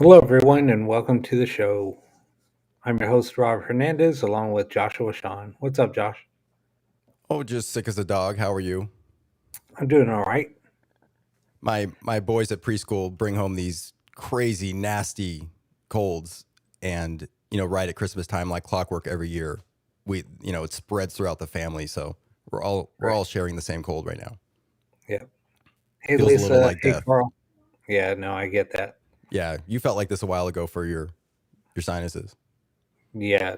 Hello, everyone, and welcome to the show. I'm your host, Rob Hernandez, along with Joshua Sean. What's up, Josh? Oh, just sick as a dog. How are you? I'm doing all right. My boys at preschool bring home these crazy, nasty colds, and right at Christmas time, like clockwork every year, it spreads throughout the family. So we're Right. all sharing the same cold right now. Yeah. Hey, Feels a little Lisa. like Hey, death. Carl. Yeah, no, I get that. Yeah, you felt like this a while ago for your sinuses. Yeah,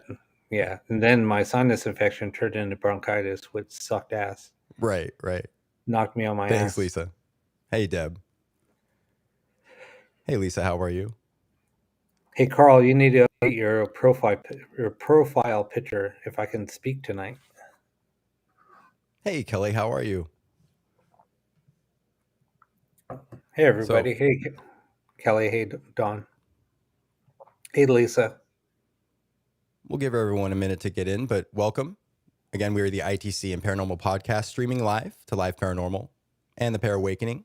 yeah. And then my sinus infection turned into bronchitis, which sucked ass. Right, right. Knocked me on my Thanks, ass. Lisa. Hey, Deb. Hey, Lisa. How are you? Hey, Carl, you need to update your profile picture if I can speak tonight. Hey, Kelly. How are you? Hey, So everybody. Hey, Kelly. Hey, Don. Hey, Lisa. we'll give everyone a minute to get in, but welcome. Again, we are the ITC and Paranormal Podcast, streaming live to Live Paranormal and the Pair Awakening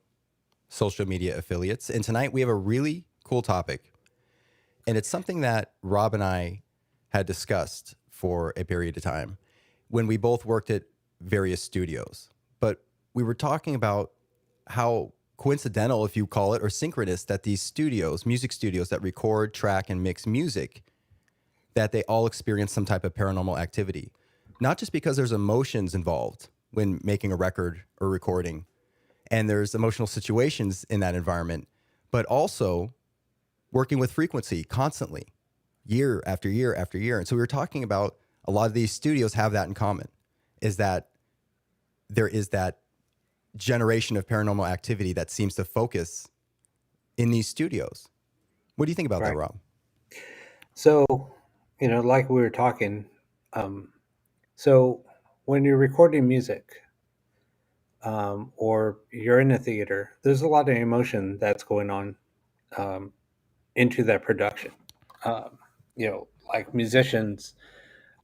social media affiliates. And tonight we have a really cool topic. And it's something that Rob and I had discussed for a period of time when we both worked at various studios. But we were talking about how coincidental, if you call it, or synchronous, that these studios, music studios that record, track, and mix music, that they all experience some type of paranormal activity. Not just because there's emotions involved when making a record or recording, and there's emotional situations in that environment, but also working with frequency constantly, year after year after year. And so we were talking about a lot of these studios have that in common, is that there is that generation of paranormal activity that seems to focus in these studios. What do you think about that, Right. Rob? So, like we were talking, um, so when you're recording music or you're in a theater, there's a lot of emotion that's going on um, into that production. Like musicians,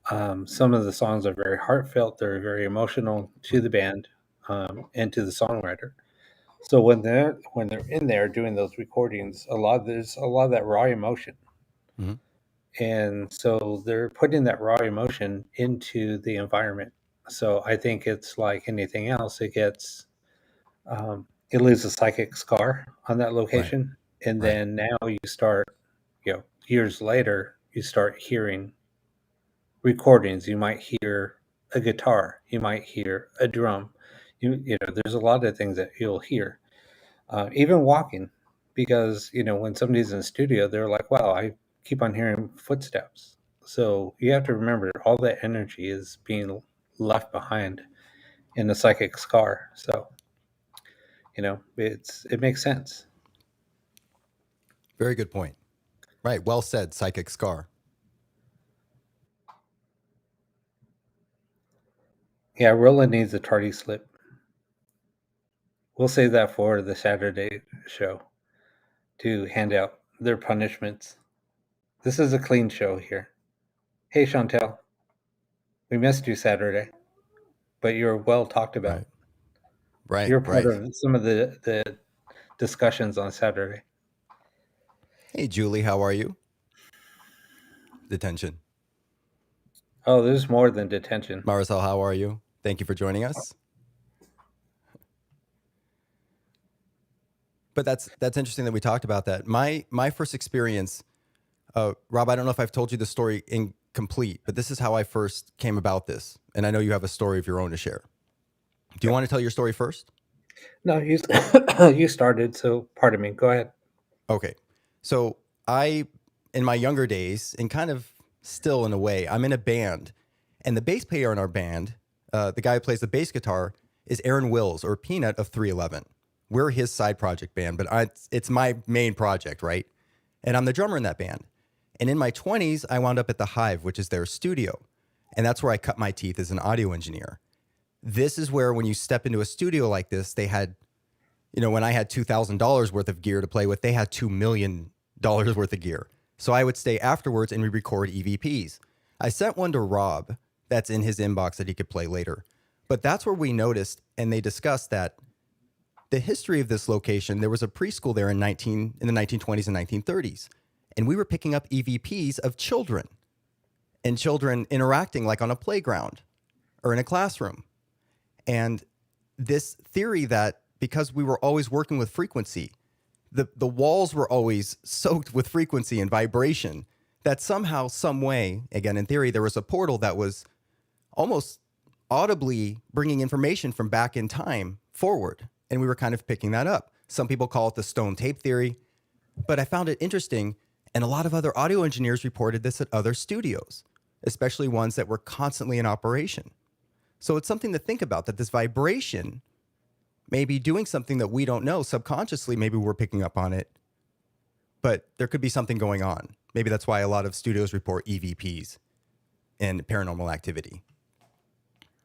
some of the songs are very heartfelt, they're very emotional to the band and to the songwriter. So when they're in there doing those recordings, there's a lot of that raw emotion. Mm-hmm. And so they're putting that raw emotion into the environment. So I think it's like anything else, it leaves a psychic scar on that Right, location. And right, then now you start, years later, you start hearing recordings. You might hear a guitar, you might hear a drum. There's a lot of things that you'll hear, even walking, because when somebody's in the studio, they're like, "Wow, I keep on hearing footsteps." So you have to remember all that energy is being left behind in the psychic scar. So it makes sense. very good point. Right, well said, psychic scar. Yeah, Roland needs a tardy slip. We'll save that for the Saturday show to hand out their punishments. This is a clean show here. Hey, Chantel, we missed you Saturday, but you're well talked about. Right, right, You're part right. of some of the discussions on Saturday. Hey, Julie, how are you? Detention. Oh, there's more than detention. Marisol, how are you? Thank you for joining us. But that's interesting that we talked about that. My first experience, Rob, I don't know if I've told you the story incomplete, but this is how I first came about this. And I know you have a story of your own to share. Do you Yep. want to tell your story first? No, you you started, so pardon me. Go ahead. Okay. So I, in my younger days, and kind of still in a way, I'm in a band, and the bass player in our band, the guy who plays the bass guitar, is Aaron Wills or Peanut of 311. We're his side project band, but it's my main project, right? And I'm the drummer in that band. And in my 20s, I wound up at the Hive, which is their studio. And that's where I cut my teeth as an audio engineer. This is where, when you step into a studio like this, they had, when I had $2,000 worth of gear to play with, they had $2 million worth of gear. So I would stay afterwards and we record EVPs. I sent one to Rob that's in his inbox that he could play later. But that's where we noticed, and they discussed that the history of this location, there was a preschool there in the 1920s and 1930s. and we were picking up EVPs of children and children interacting like on a playground or in a classroom. And this theory that because we were always working with frequency, the walls were always soaked with frequency and vibration, that somehow, some way, again, in theory, there was a portal that was almost audibly bringing information from back in time forward. And we were kind of picking that up. Some people call it the stone tape theory, but I found it interesting. And a lot of other audio engineers reported this at other studios, especially ones that were constantly in operation. So it's something to think about, that this vibration may be doing something that we don't know. Subconsciously, maybe we're picking up on it, but there could be something going on. Maybe that's why a lot of studios report EVPs and paranormal activity.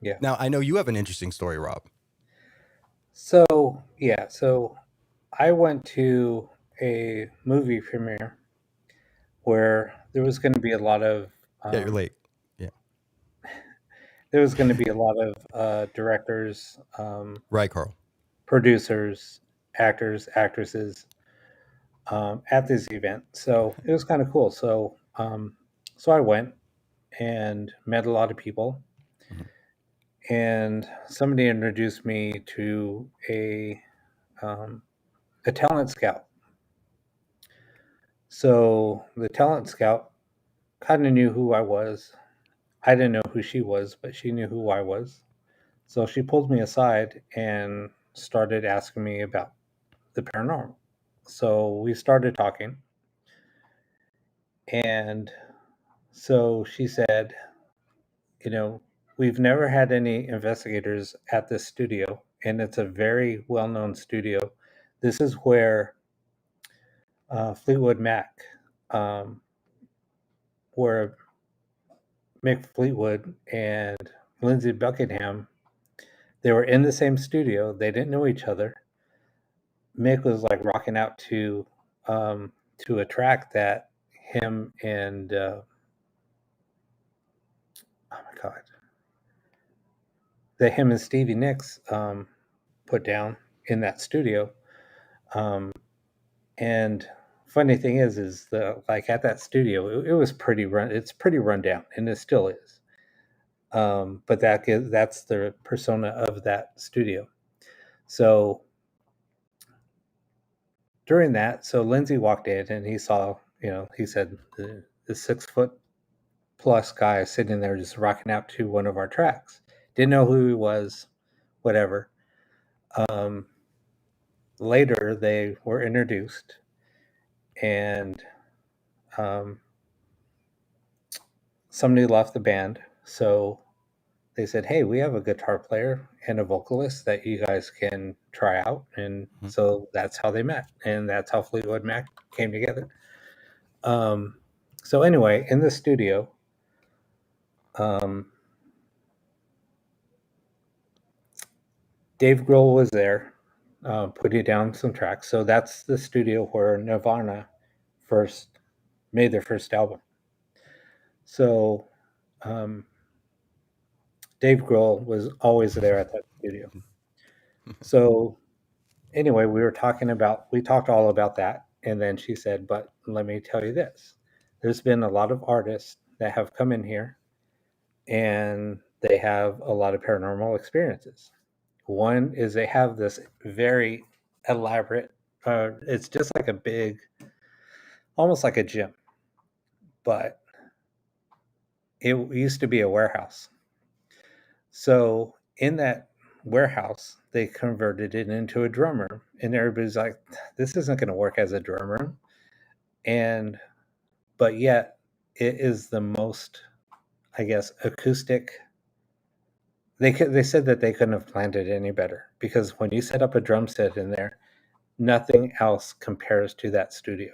Yeah. Now, I know you have an interesting story, Rob. So I went to a movie premiere where there was going to be a lot of Yeah, you're late. Yeah. there was going to be a lot of directors, Right, Carl. producers, actors, actresses at this event. So it was kind of cool. So I went and met a lot of people, and somebody introduced me to a talent scout. So the talent scout kind of knew who I was. I didn't know who she was, but she knew who I was. So she pulled me aside and started asking me about the paranormal. So we started talking. And so she said, we've never had any investigators at this studio, and it's a very well known studio. This is where Fleetwood Mac, where Mick Fleetwood and Lindsey Buckingham, they were in the same studio. They didn't know each other. Mick was like rocking out to a track that him and oh my god, that him and Stevie Nicks put down in that studio. And funny thing is the like at that studio, it was pretty run. It's pretty run down, and it still is. But that's the persona of that studio. So during that, so Lindsay walked in and he saw, he said the 6 foot plus guy sitting there just rocking out to one of our tracks. Didn't know who he was, whatever. Later, they were introduced, and somebody left the band. So they said, "Hey, we have a guitar player and a vocalist that you guys can try out." And so that's how they met, and that's how Fleetwood Mac came together. So anyway, in the studio, Dave Grohl was there, putting down some tracks. So that's the studio where Nirvana first made their first album. So Dave Grohl was always there at that studio. So anyway, we talked all about that. And then she said, "But let me tell you this. There's been a lot of artists that have come in here and they have a lot of paranormal experiences. One is they have this very elaborate, it's just like a big, almost like a gym, but it used to be a warehouse. So in that warehouse, they converted it into a drum room, and everybody's like, this isn't going to work as a drum room. But yet it is the most, I guess, acoustic. They said that they couldn't have planned it any better, because when you set up a drum set in there, nothing else compares to that studio.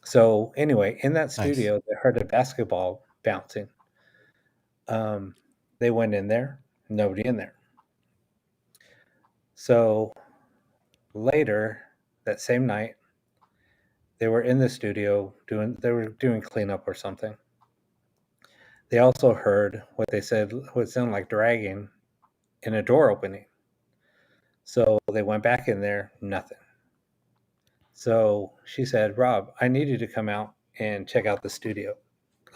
So anyway, in that studio, They heard a basketball bouncing. They went in there, nobody in there. So later that same night, they were in the studio doing cleanup or something. They also heard what they said would sound like dragging in a door opening. So they went back in there, nothing. So she said, Rob, I need you to come out and check out the studio.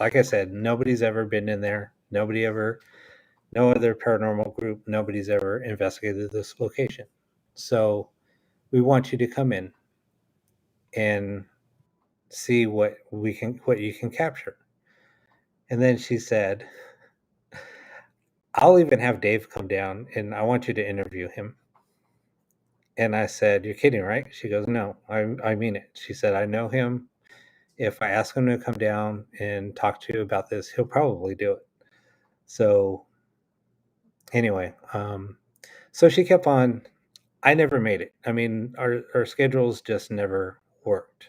Like I said, nobody's ever been in there. No other paranormal group, nobody's ever investigated this location. So we want you to come in and see what you can capture. And then she said, I'll even have Dave come down and I want you to interview him. And I said, you're kidding, right? She goes, no, I mean it. She said, I know him. If I ask him to come down and talk to you about this, he'll probably do it. So anyway, so she kept on. I never made it. I mean, our schedules just never worked.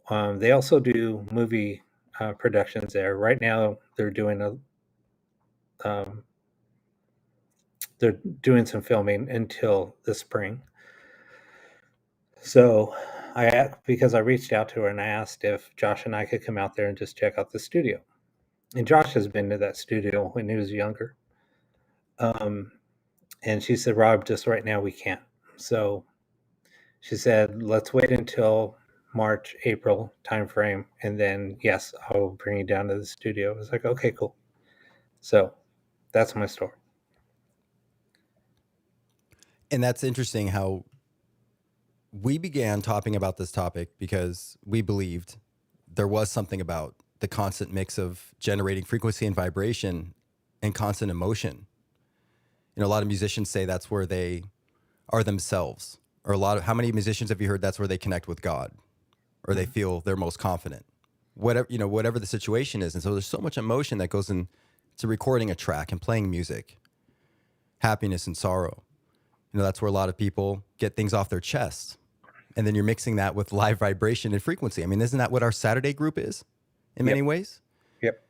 They also do movie productions there. Right now, um, they're doing some filming until the spring. So because I reached out to her and I asked if Josh and I could come out there and just check out the studio. And Josh has been to that studio when he was younger. And she said, Rob, just right now we can't. So she said, let's wait until March, April timeframe. And then, yes, I'll bring you down to the studio. I was like, okay, cool. So that's my story. And that's interesting how we began talking about this topic because we believed there was something about the constant mix of generating frequency and vibration and constant emotion. You know, a lot of musicians say that's where they are themselves. Or how many musicians have you heard that's where they connect with God or they feel they're most confident? Whatever the situation is. And so there's so much emotion that goes into recording a track and playing music, happiness and sorrow. You know, that's where a lot of people get things off their chest. And then you're mixing that with live vibration and frequency. I mean, isn't that what our Saturday group is in many ways? Yep.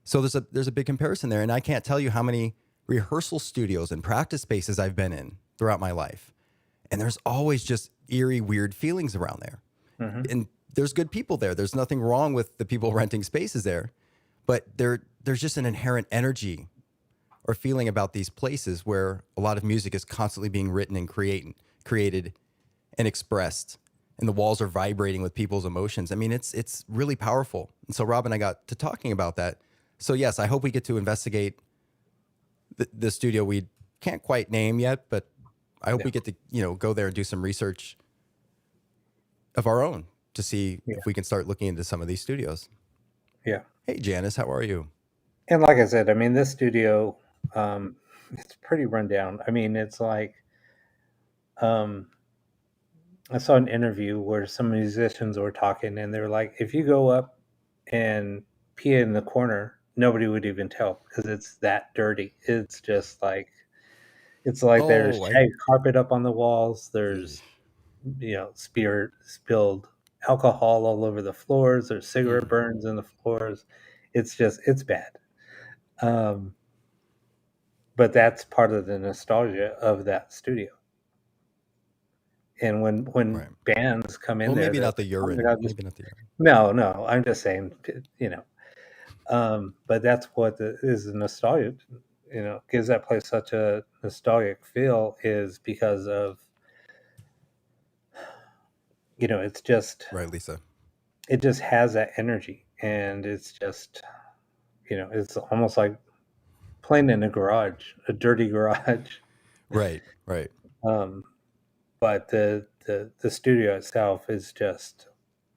So there's a big comparison there. And I can't tell you how many rehearsal studios and practice spaces I've been in throughout my life. And there's always just eerie, weird feelings around there. Mm-hmm. And there's good people there. There's nothing wrong with the people renting spaces there. But there's just an inherent energy or feeling about these places where a lot of music is constantly being written and created and expressed. And the walls are vibrating with people's emotions. I mean, it's really powerful. And so Rob and I got to talking about that. So yes, I hope we get to investigate the studio we can't quite name yet, but I hope we get to, go there and do some research of our own to see if we can start looking into some of these studios. Yeah. Hey, Janice, how are you? And like I said, I mean, this studio, it's pretty rundown. I mean, it's like, I saw an interview where some musicians were talking and they're like, if you go up and pee in the corner, nobody would even tell because it's that dirty. It's just like, there's shag carpet up on the walls. There's, spilled alcohol all over the floors. There's cigarette burns in the floors. It's bad. But that's part of the nostalgia of that studio. And when bands come in there, maybe not the urine. Maybe not the urine. No, I'm just saying, but that's what is the nostalgia, gives that place such a nostalgic feel is because of, it's just right, Lisa. It just has that energy, and it's just, it's almost like playing in a garage, a dirty garage. Right. But the studio itself is just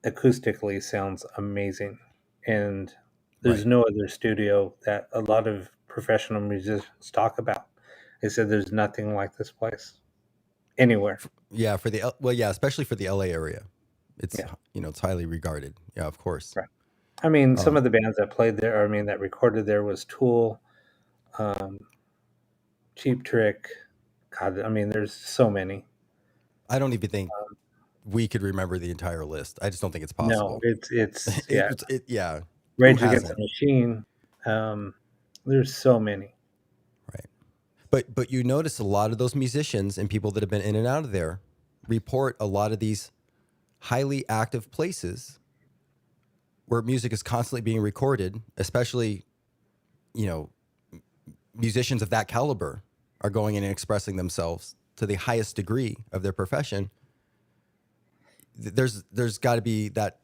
acoustically sounds amazing, and there's no other studio that a lot of professional musicians talk about. They said there's nothing like this place anywhere. Yeah, especially for the LA area. It's it's highly regarded. Yeah, of course. Right. I mean, some of the bands that played there, that recorded there was Tool, Cheap Trick. God, I mean, there's so many. I don't even think we could remember the entire list. I just don't think it's possible. No, it's yeah. Rage Against the Machine. There's so many. Right. But you notice a lot of those musicians and people that have been in and out of there report a lot of these highly active places where music is constantly being recorded, especially, musicians of that caliber are going in and expressing themselves to the highest degree of their profession. there's got to be that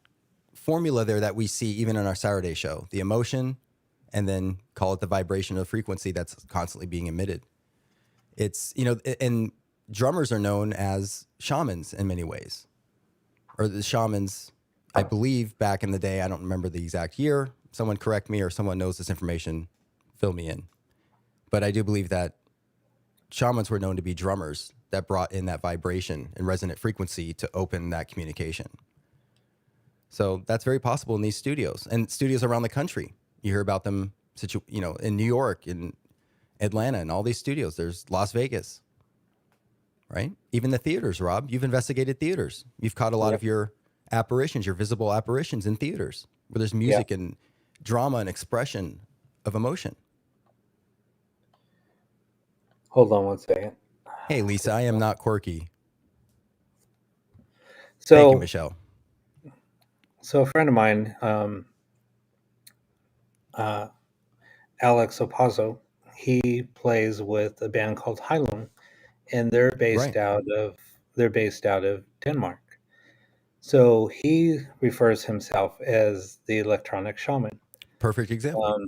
formula there that we see even in our Saturday show, the emotion, and then call it the vibration of frequency that's constantly being emitted. It's, and drummers are known as shamans in many ways, or the shamans, I believe back in the day, I don't remember the exact year, someone correct me, or someone knows this information, fill me in. But I do believe that shamans were known to be drummers that brought in that vibration and resonant frequency to open that communication. So that's very possible in these studios and studios around the country. You hear about them, in New York, in Atlanta, and all these studios. There's Las Vegas, right? Even the theaters, Rob. You've investigated theaters. You've caught a lot of your apparitions, your visible apparitions in theaters where there's music and drama and expression of emotion. Hold on one second. Hey, Lisa, I am not quirky. So, thank you, Michelle. So a friend of mine, Alex Opazo, he plays with a band called Heilung, and they're based out of Denmark. So he refers himself as the electronic shaman. Perfect example.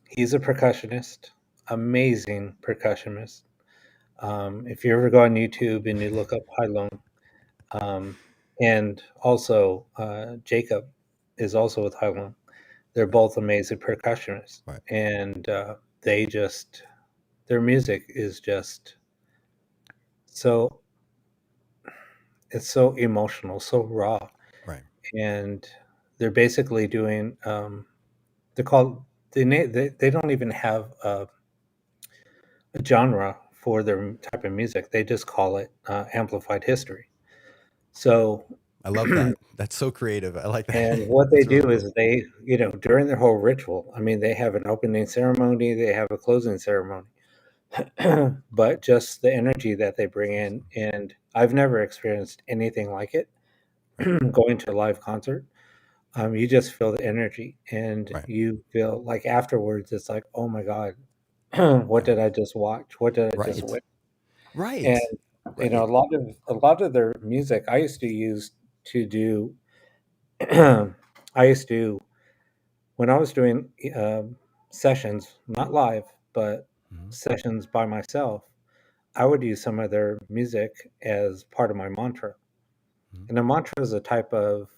He's a percussionist, amazing percussionist. If you ever go on YouTube and you look up Heilung, and also Jacob is also with Heilung. They're both amazing percussionists, right. And their music is just so, it's so emotional, so raw, right? And they're basically doing, they don't even have a genre for their type of music. They just call it amplified history. So I love that. That's so creative. I like that. And what they do is they, during their whole ritual, I mean, they have an opening ceremony, they have a closing ceremony, but just the energy that they bring in. And I've never experienced anything like it. Going to a live concert, you just feel the energy, and you feel like afterwards, it's like, oh my God, what did I just watch? What did I just witness? Right. And a lot of their music I used to use to do. When I was doing sessions, not live, but sessions by myself, I would use some of their music as part of my mantra. And a mantra is a type of,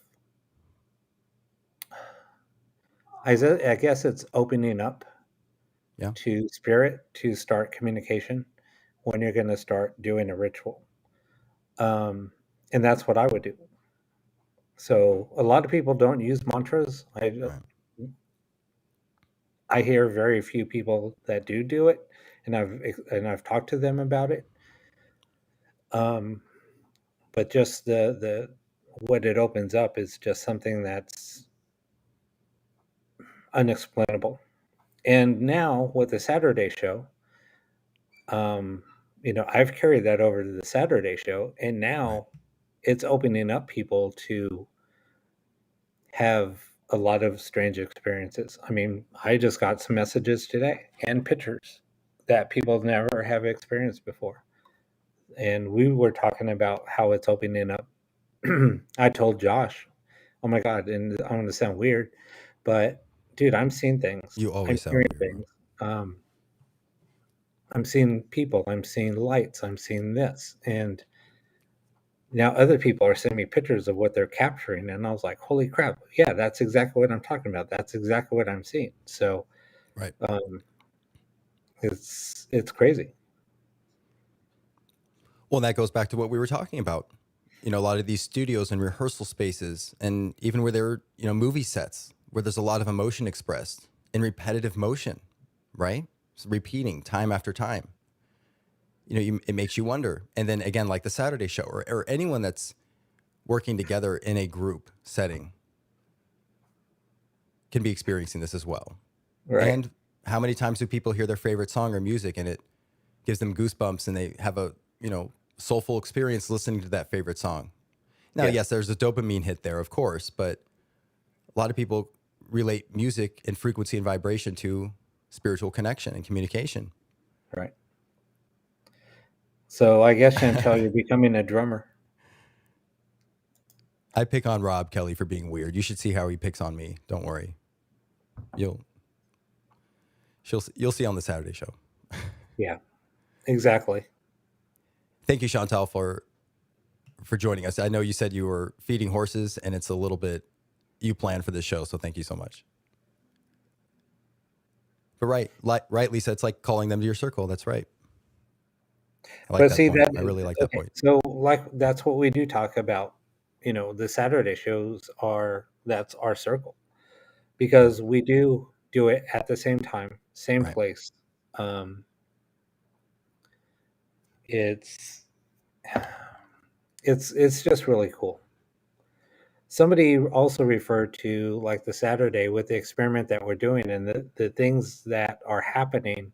I guess it's opening up to spirit to start communication when you're going to start doing a ritual. And that's what I would do. So a lot of people don't use mantras. I hear very few people that do it, and I've talked to them about it. But just the what it opens up is just something that's unexplainable. And now with the Saturday show, I've carried that over to the Saturday show, and now it's opening up people to have a lot of strange experiences. I mean, I just got some messages today and pictures that people never have experienced before. And we were talking about how it's opening up. I told Josh, oh my God, and I'm going to sound weird, but dude, I'm seeing things. You always sound weird. Things. I'm seeing people, I'm seeing lights, I'm seeing this. And now other people are sending me pictures of what they're capturing. And I was like, holy crap. Yeah, that's exactly what I'm talking about. That's exactly what I'm seeing. So it's crazy. Well, that goes back to what we were talking about. A lot of these studios and rehearsal spaces, and even where there are, movie sets where there's a lot of emotion expressed in repetitive motion, right? So repeating time after time. It makes you wonder. And then again, like the Saturday show or anyone that's working together in a group setting can be experiencing this as well. Right. And how many times do people hear their favorite song or music and it gives them goosebumps and they have a, soulful experience listening to that favorite song? Now, yes, there's a dopamine hit there, of course, but a lot of people relate music and frequency and vibration to spiritual connection and communication. Right. So I guess, Chantel, you're becoming a drummer. I pick on Rob Kelly for being weird. You should see how he picks on me. Don't worry. You'll see on the Saturday show. Yeah, exactly. Thank you, Chantal, for joining us. I know you said you were feeding horses, and it's a little bit you planned for this show, so thank you so much. But right, Lisa, it's like calling them to your circle. That's right. I like But that see point. that I really like that okay, point. so like that's what we do talk about. The Saturday shows that's our circle because we do it at the same time, same Right. place. Um, it's it's just really cool. Somebody also referred to like the Saturday with the experiment that we're doing and the things that are happening.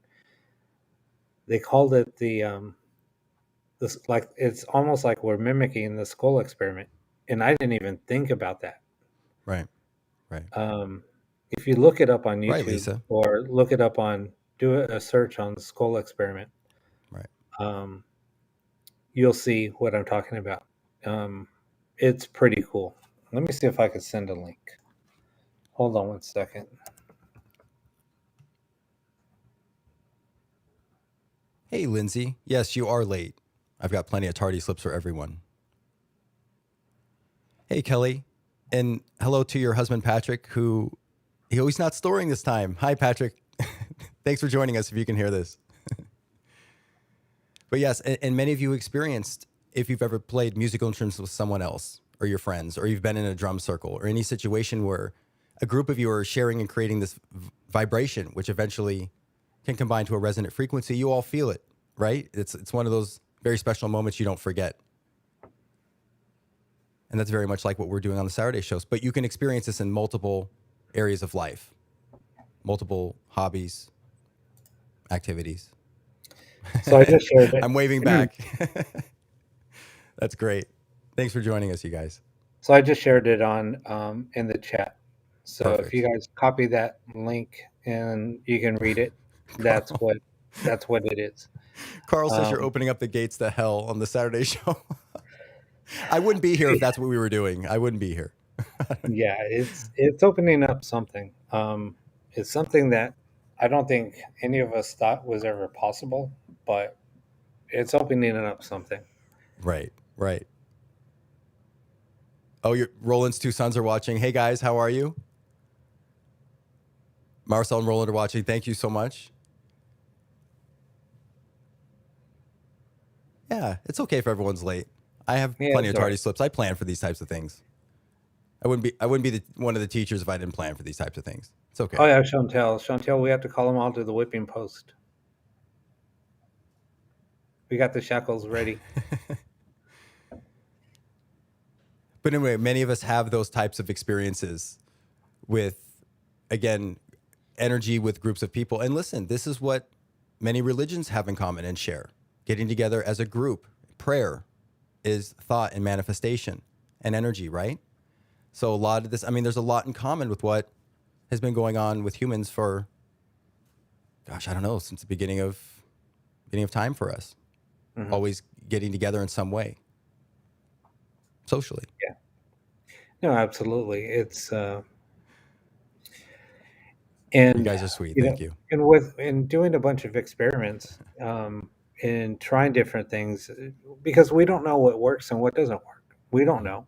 They called it this like it's almost like we're mimicking the skull experiment, and I didn't even think about that. Right. Right. If you look it up on Right, YouTube Lisa. or look it up on do a search on the skull experiment, Right. um, you'll see what I'm talking about. It's pretty cool. Let me see if I could send a link. Hold on one second. Hey, Lindsay. Yes, you are late. I've got plenty of tardy slips for everyone. Hey, Kelly. And hello to your husband, Patrick, he's not storing this time. Hi, Patrick. Thanks for joining us if you can hear this. But yes, and many of you experienced, if you've ever played musical instruments with someone else or your friends, or you've been in a drum circle or any situation where a group of you are sharing and creating this vibration, which eventually can combine to a resonant frequency, you all feel it, right? It's one of those very special moments you don't forget. And that's very much like what we're doing on the Saturday shows. But you can experience this in multiple areas of life, multiple hobbies, activities. So I just shared it. I'm waving back. That's great. Thanks for joining us, you guys. So I just shared it on in the chat. So Perfect. if you guys copy that link and you can read it, that's what it is. Carl says you're opening up the gates to hell on the Saturday show. I wouldn't be here if that's what we were doing. I wouldn't be here. Yeah, it's opening up something. It's something that I don't think any of us thought was ever possible, but it's opening up something. Right, right. Oh, Roland's two sons are watching. Hey guys, how are you? Marcel and Roland are watching. Thank you so much. Yeah, it's okay if everyone's late. I have plenty of tardy slips. I plan for these types of things. I wouldn't be one of the teachers if I didn't plan for these types of things. It's okay. Oh yeah, Chantel, we have to call them all to the whipping post. We got the shackles ready. But anyway, many of us have those types of experiences with, again, energy with groups of people. And listen, this is what many religions have in common and share. Getting together as a group. Prayer is thought and manifestation and energy, right? So a lot of this, there's a lot in common with what has been going on with humans for, gosh, I don't know, since the beginning of time for us. Mm-hmm. Always getting together in some way, socially. Yeah. No, absolutely. It's and you guys are sweet. Thank you. And doing a bunch of experiments, and trying different things, because we don't know what works and what doesn't work. We don't know.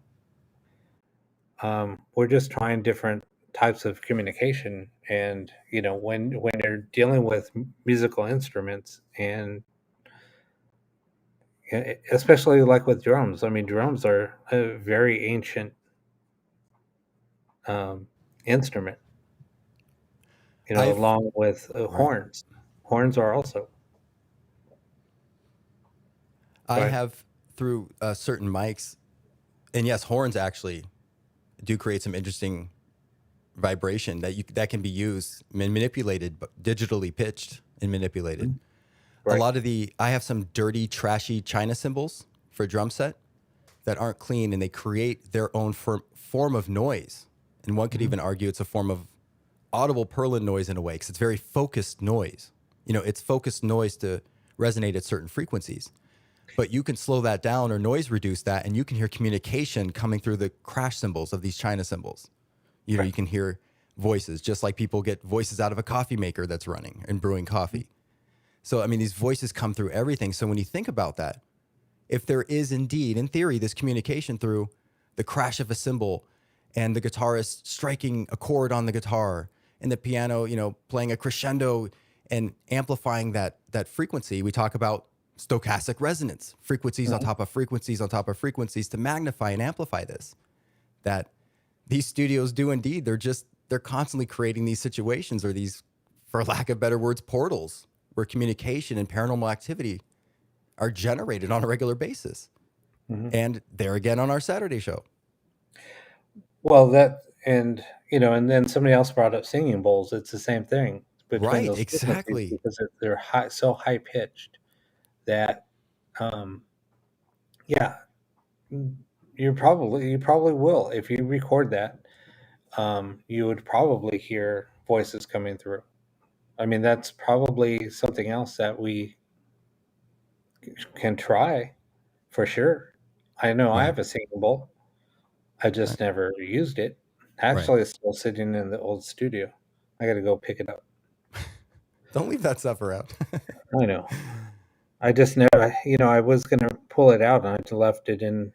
We're just trying different types of communication, and when you're dealing with musical instruments, and especially like with drums. Drums are a very ancient instrument. Along with horns. Horns are also. I have through certain mics, and yes, horns actually do create some interesting vibration that can be used and manipulated, but digitally pitched and manipulated. Mm-hmm. Right. A lot of I have some dirty, trashy China cymbals for a drum set that aren't clean, and they create their own form of noise. And one could even argue it's a form of audible purlin noise in a way, because it's very focused noise. It's focused noise to resonate at certain frequencies. But you can slow that down or noise reduce that, and you can hear communication coming through the crash symbols of these China symbols. You know, Right. you can hear voices, just like people get voices out of a coffee maker that's running and brewing coffee. So, I mean, these voices come through everything. So when you think about that, if there is indeed, in theory, this communication through the crash of a cymbal and the guitarist striking a chord on the guitar and the piano, you know, playing a crescendo and amplifying that frequency, we talk about stochastic resonance, frequencies on Mhm. top of frequencies on top of frequencies to magnify and amplify this. That these studios do indeed. They're constantly creating these situations, or these, for lack of better words, portals where communication and paranormal activity are generated on a regular basis. Mhm. And there again on our Saturday show. Well, and then somebody else brought up singing bowls. It's the same thing between Right, those frequencies exactly. because they're high, so high pitched that, um, yeah, you probably will if you record that. You would probably hear voices coming through. I mean, that's probably something else that we can try for sure. I know I Right, have a singing bowl. I right, just never used it. right. Actually, it's still sitting in the old studio. I got to go pick it up. Don't leave that stuff around. I know. I just never, I was gonna pull it out, and I just left it in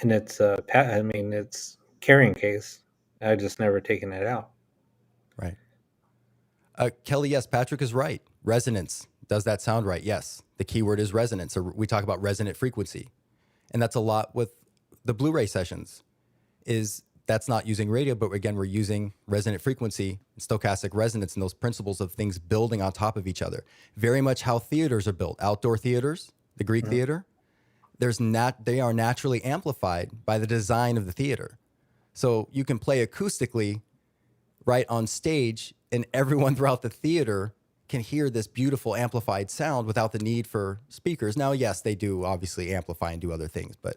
its its carrying case. I just never taken it out. Right. Kelly, yes, Patrick is right. Resonance. Does that sound right? Yes. The key word is resonance. Or we talk about resonant frequency. And that's a lot with the Blu-ray sessions. Is that's not using radio, but again, we're using resonant frequency, stochastic resonance, and those principles of things building on top of each other. Very much how theaters are built. Outdoor theaters, the Greek Mhm. theater, they are naturally amplified by the design of the theater. So you can play acoustically right on stage, and everyone throughout the theater can hear this beautiful amplified sound without the need for speakers. Now, yes, they do obviously amplify and do other things, but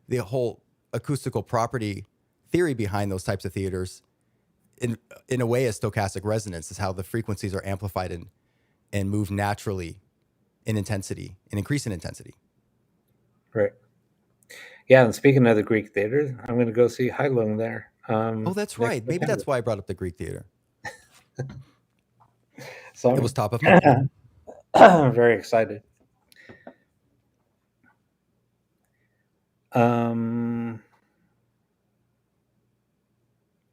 the whole acoustical property theory behind those types of theaters, in a way, is stochastic resonance, is how the frequencies are amplified and move naturally in intensity and increase in intensity. Right. Yeah, and speaking of the Greek theater, I'm gonna go see Heilung there Oh, that's next right. Maybe September. that's why I brought up the Greek theater. So It was top of mind. I'm very excited. Um,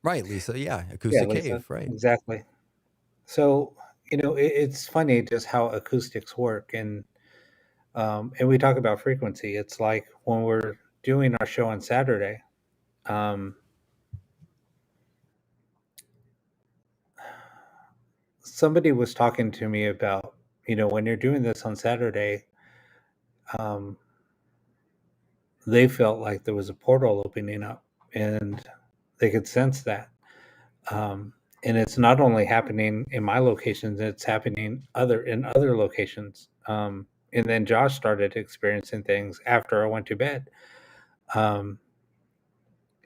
Right, Lisa. Yeah, yeah, acoustic Lisa, cave. Right. exactly. So it's funny just how acoustics work, and we talk about frequency. It's like when we're doing our show on Saturday. Um, Somebody was talking to me about, when you're doing this on Saturday, um, they felt like there was a portal opening up, and they could sense that. Um, and it's not only happening in my locations; it's happening in other locations. And then Josh started experiencing things after I went to bed, um,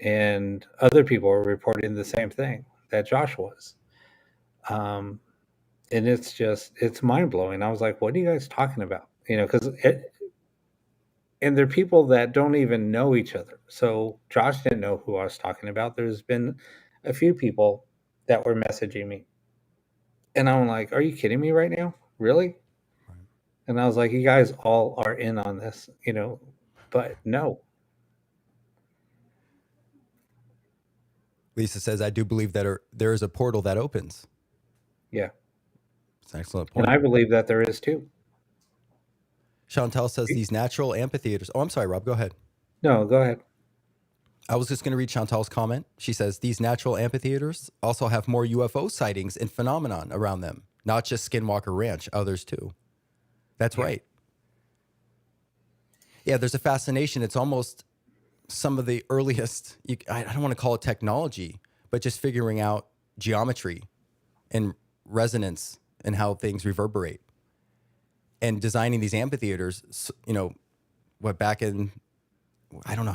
and other people were reporting the same thing that Josh was. Um, and it's mind blowing. I was like, "What are you guys talking about?" Because and they're people that don't even know each other. So Josh didn't know who I was talking about. There's been a few people that were messaging me, and I'm like, "Are you kidding me right now? Really?" Right. And I was like, "You guys all are in on this, but no, Lisa says, I do believe that there is a portal that opens. yeah." It's an excellent And point. I believe that there is too. Chantel says these natural amphitheaters. Oh, I'm sorry, Rob. Go ahead. No, go ahead. I was just going to read Chantal's comment. She says these natural amphitheaters also have more UFO sightings and phenomenon around them, not just Skinwalker Ranch, others too. That's Yeah. right. Yeah, there's a fascination. It's almost some of the earliest, I don't want to call it technology, but just figuring out geometry and resonance and how things reverberate and designing these amphitheaters, what back in, I don't know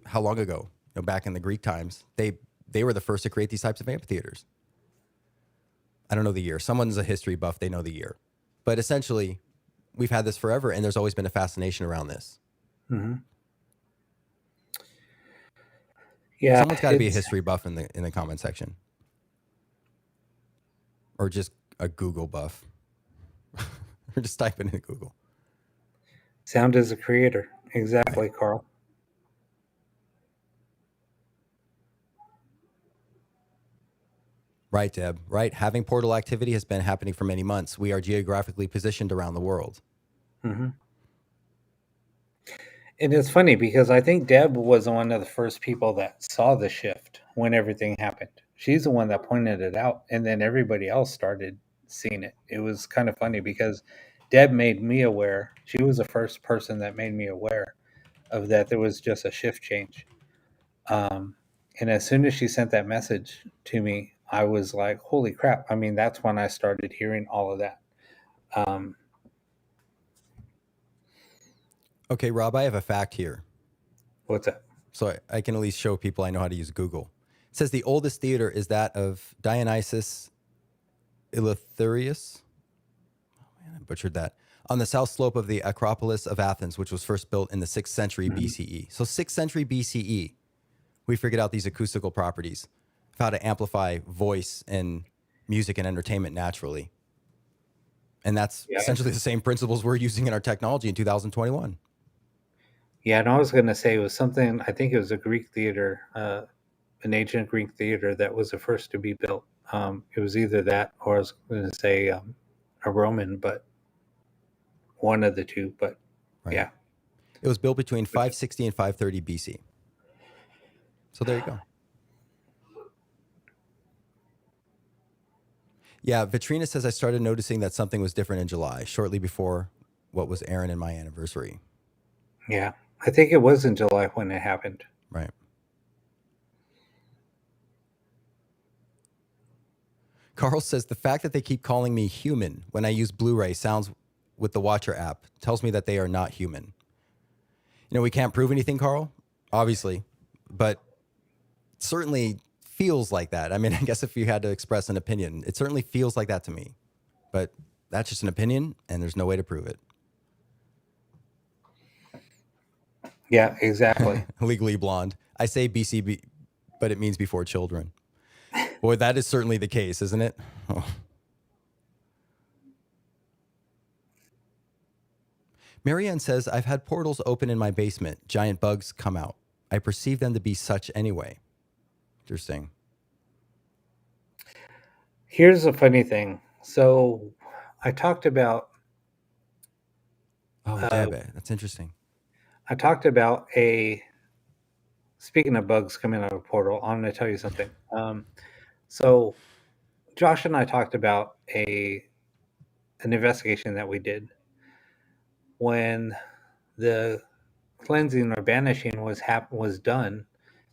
how long ago, back in the Greek times, they were the first to create these types of amphitheaters. I don't know the year. Someone's a history buff, they know the year. But essentially, we've had this forever, and there's always been a fascination around this. Mm-hmm. Yeah, Someone's got to be a history buff in the comment section, or just a Google buff, or just type it into Google. Sound is a creator. Exactly, Carl. Right, Deb. Right. Having portal activity has been happening for many months. We are geographically positioned around the world. Mm-hmm. And it's funny because I think Deb was one of the first people that saw the shift when everything happened. She's the one that pointed it out, and then everybody else started seeing it. It was kind of funny because Deb made me aware. She was the first person that made me aware of that there was just a shift change. And as soon as she sent that message to me, I was like, holy crap. I mean, that's when I started hearing all of that. Okay, Rob, I have a fact here. What's that? So I can at least show people I know how to use Google. It says the oldest theater is that of Dionysus Eleutherius. Oh man, I butchered that. On the south slope of the Acropolis of Athens, which was first built in the 6th century BCE. So 6th century BCE, we figured out these acoustical properties of how to amplify voice and music and entertainment naturally. And that's essentially the same principles we're using in our technology in 2021. Yeah, and I was going to say it was something, I think it was a Greek theater, an ancient Greek theater that was the first to be built. It was either that or I was going to say a Roman, but one of the two. But yeah. It was built between 560 and 530 BC. So there you go. Yeah, Vitrina says I started noticing that something was different in July, shortly before what was Aaron and my anniversary. Yeah, I think it was in July when it happened. Right. Carl says the fact that they keep calling me human when I use Blu-ray sounds with the Watcher app tells me that they are not human. You know, we can't prove anything, Carl, obviously, but it certainly feels like that. I mean, I guess if you had to express an opinion, it certainly feels like that to me. But that's just an opinion, and there's no way to prove it. Yeah, exactly. Legally Blonde. I say BCB, but it means before children. Boy, that is certainly the case, isn't it? Oh. Marianne says, I've had portals open in my basement. Giant bugs come out. I perceive them to be such anyway. Interesting. Here's a funny thing. So I talked about... Oh, Deb, that's interesting. I talked about speaking of bugs coming out of a portal, I'm going to tell you something. So Josh and I talked about an investigation that we did when the cleansing or banishing was done.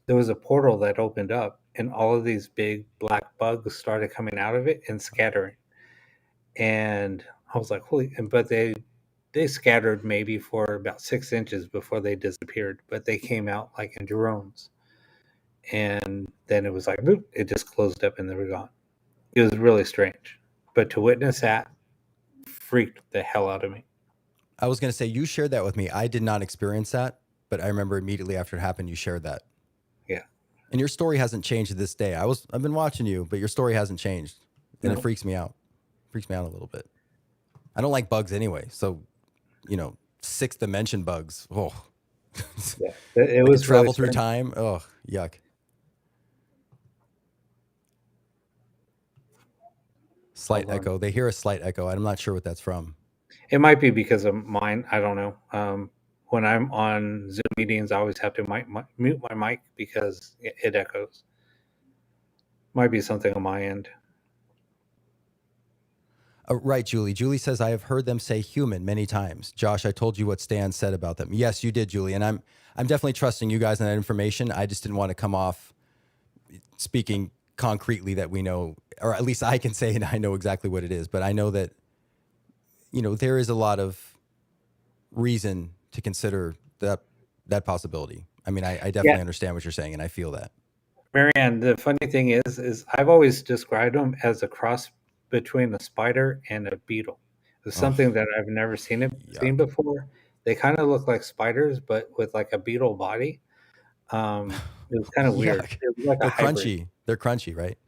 There was a portal that opened up, and all of these big black bugs started coming out of it and scattering. And I was like, holy! But they scattered maybe for about 6 inches before they disappeared, but they came out like in drones. And then it was like, boop, it just closed up and they were gone. It was really strange. But to witness that freaked the hell out of me. I was going to say, you shared that with me. I did not experience that, but I remember immediately after it happened, you shared that. Yeah. And your story hasn't changed to this day. I've been watching you, but your story hasn't changed. And It freaks me out. Freaks me out a little bit. I don't like bugs anyway. So, you know, 6th dimension bugs. Oh, yeah. It was travel really through time. Oh, yuck. Slight echo. They hear a slight echo. I'm not sure what that's from. It might be because of mine. I don't know. When I'm on Zoom meetings, I always have to mute my mic because it echoes. Might be something on my end. Right, Julie. Julie says, I have heard them say human many times. Josh, I told you what Stan said about them. Yes, you did, Julie. And I'm definitely trusting you guys on that information. I just didn't want to come off speaking concretely that we know, or at least I can say and I know exactly what it is. But I know that, you know, there is a lot of reason to consider that possibility. I mean, I definitely understand what you're saying, and I feel that. Marianne, the funny thing is I've always described them as a cross between a spider and a beetle. It's Oh, something that I've never seen yuck. before. They kind of look like spiders, but with like a beetle body. It was kind of weird. Yuck. It was like a They're hybrid. crunchy. They're crunchy, right?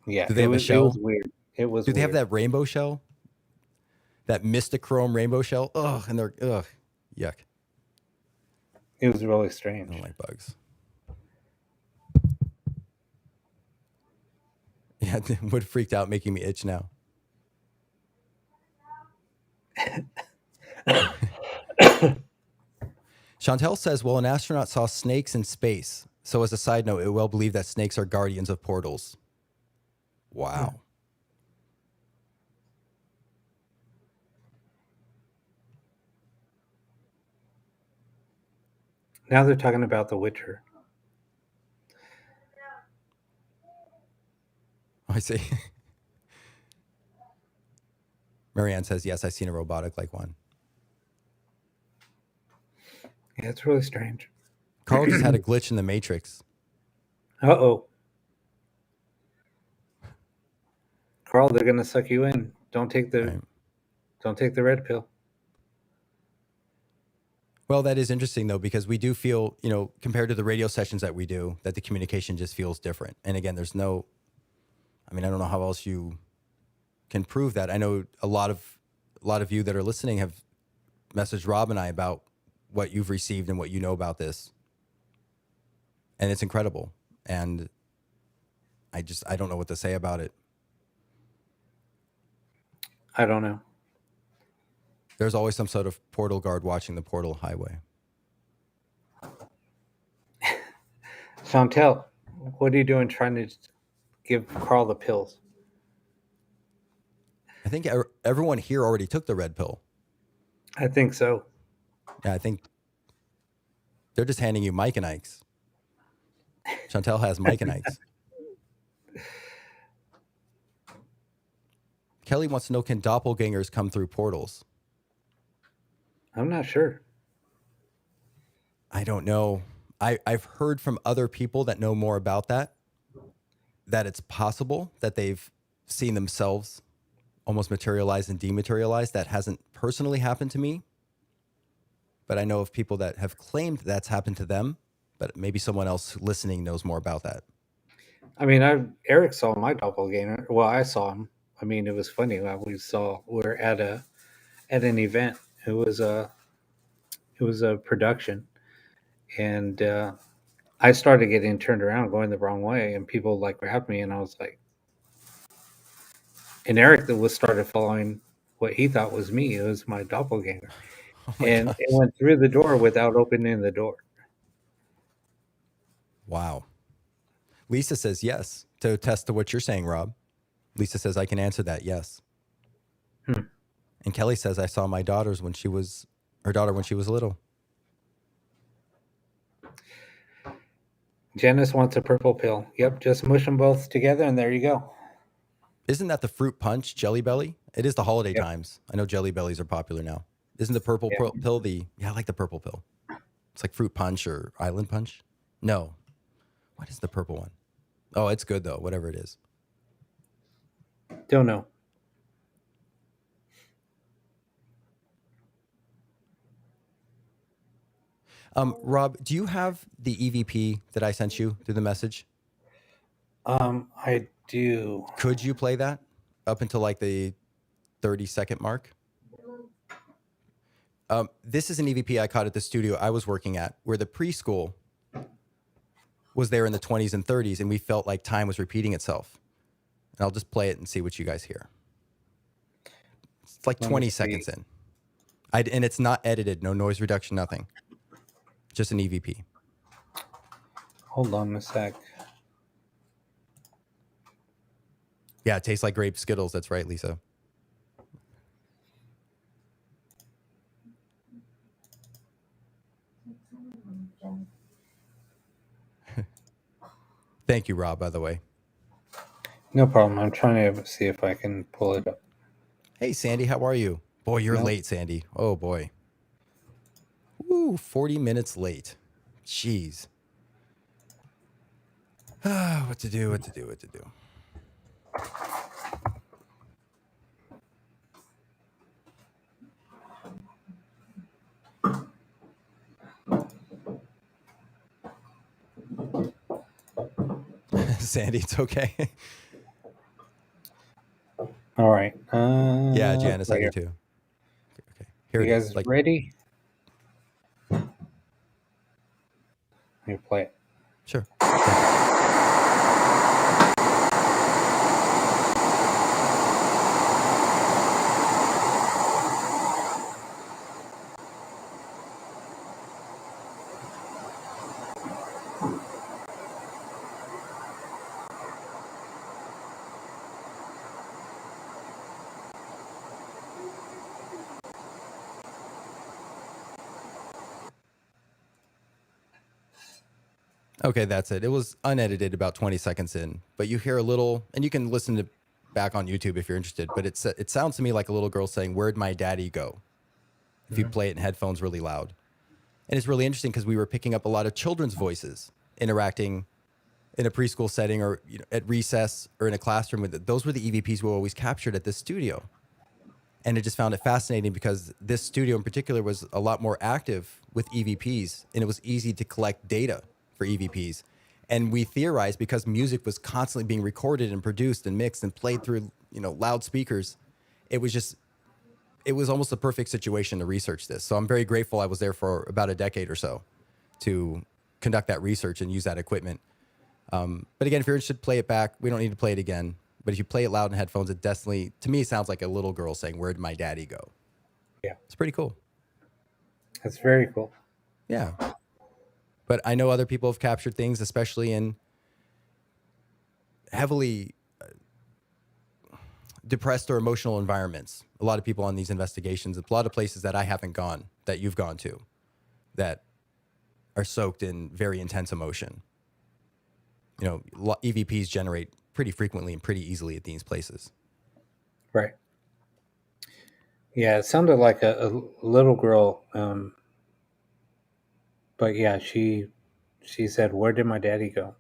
Yeah, Do they have a it was shell? weird. It was Do they have weird. that rainbow shell? That Mystachrome rainbow shell? Ugh, and they're yuck. It was really I strange. don't like bugs. Yeah, wood freaked out, making me itch now. Chantel says, well, an astronaut saw snakes in space. So as a side note, it well believed that snakes are guardians of portals. Wow. Now they're talking about The Witcher. I see. Marianne says, yes, I've seen a robotic like one. Yeah, it's really strange. Carl just had a glitch in the Matrix. Uh-oh. Carl, they're gonna suck you in. Don't take the red pill. Well, that is interesting, though, because we do feel, compared to the radio sessions that we do, that the communication just feels different. And again, I don't know how else you can prove that. I know a lot of you that are listening have messaged Rob and I about what you've received and what you know about this. And it's incredible. And I don't know what to say about it. I don't know. There's always some sort of portal guard watching the portal highway. Chantel, what are you doing trying to give Carl the pills? I think everyone here already took the red pill. I think so. Yeah, I think they're just handing you Mike and Ike's. Chantel has Mike and Ike's. Kelly wants to know, can doppelgangers come through portals? I'm not sure. I don't know. I've heard from other people that know more about that it's possible that they've seen themselves almost materialize and dematerialize. That hasn't personally happened to me, but I know of people that have claimed that's happened to them, but maybe someone else listening knows more about that. I mean, Eric saw my doppelganger. Well, I saw him. I mean, it was funny. We're at an event. It was a production, and I started getting turned around, going the wrong way, and people like grabbed me, and I was like, and Eric started following what he thought was me. It was my doppelganger, Oh my and gosh. it went through the door without opening the door. Wow. Lisa says yes, to attest to what you're saying, Rob. Lisa says, I can answer that, yes. And Kelly says, I saw my daughter when she was little. Janice wants a purple pill. Yep, just mush them both together, and there you go. Isn't that the fruit punch Jelly Belly? It is the holiday Yep. times. I know Jelly Bellies are popular now. Isn't the purple pill I like the purple pill. It's like fruit punch or island punch. No. What is the purple one? Oh, it's good though, whatever it is. Don't know. Rob, do you have the EVP that I sent you through the message? I do. Could you play that up until like the 30-second mark? This is an EVP I caught at the studio I was working at, where the preschool was there in the 20s and 30s, and we felt like time was repeating itself. And I'll just play it and see what you guys hear. It's like 20 seconds in. And it's not edited, no noise reduction, nothing. Just an EVP. Hold on a sec. Yeah, it tastes like grape Skittles. That's right, Lisa. Thank you, Rob, by the way. No problem. I'm trying to see if I can pull it up. Hey, Sandy, how are you? Boy, you're late, Sandy. Oh, boy. Woo, 40 minutes late. Jeez. What to do. Sandy, it's okay. All right. Yeah, Janice, I right do here. too. Okay, here You it guys is. Like, ready? Let me play it. sure. Take it. Okay, that's it. It was unedited, about 20 seconds in, but you hear a little, and you can listen to back on YouTube if you're interested. But it sounds to me like a little girl saying, "Where'd my daddy go?" If you play it in headphones really loud, and it's really interesting because we were picking up a lot of children's voices interacting in a preschool setting, or at recess, or in a classroom. With it. Those were the EVPs we always captured at this studio, and I just found it fascinating because this studio in particular was a lot more active with EVPs, and it was easy to collect data for EVPs. And we theorized because music was constantly being recorded and produced and mixed and played through, loudspeakers. It was almost a perfect situation to research this. So I'm very grateful I was there for about a decade or so to conduct that research and use that equipment. But again, if you're interested, play it back. We don't need to play it again. But if you play it loud in headphones, it definitely, to me, sounds like a little girl saying, "Where'd my daddy go?" Yeah, It's pretty cool. that's very cool. Yeah. But I know other people have captured things, especially in heavily depressed or emotional environments. A lot of people on these investigations, a lot of places that I haven't gone, that you've gone to, that are soaked in very intense emotion. EVPs generate pretty frequently and pretty easily at these places. Right. Yeah, it sounded like a little girl. But yeah, she said, "Where did my daddy go?"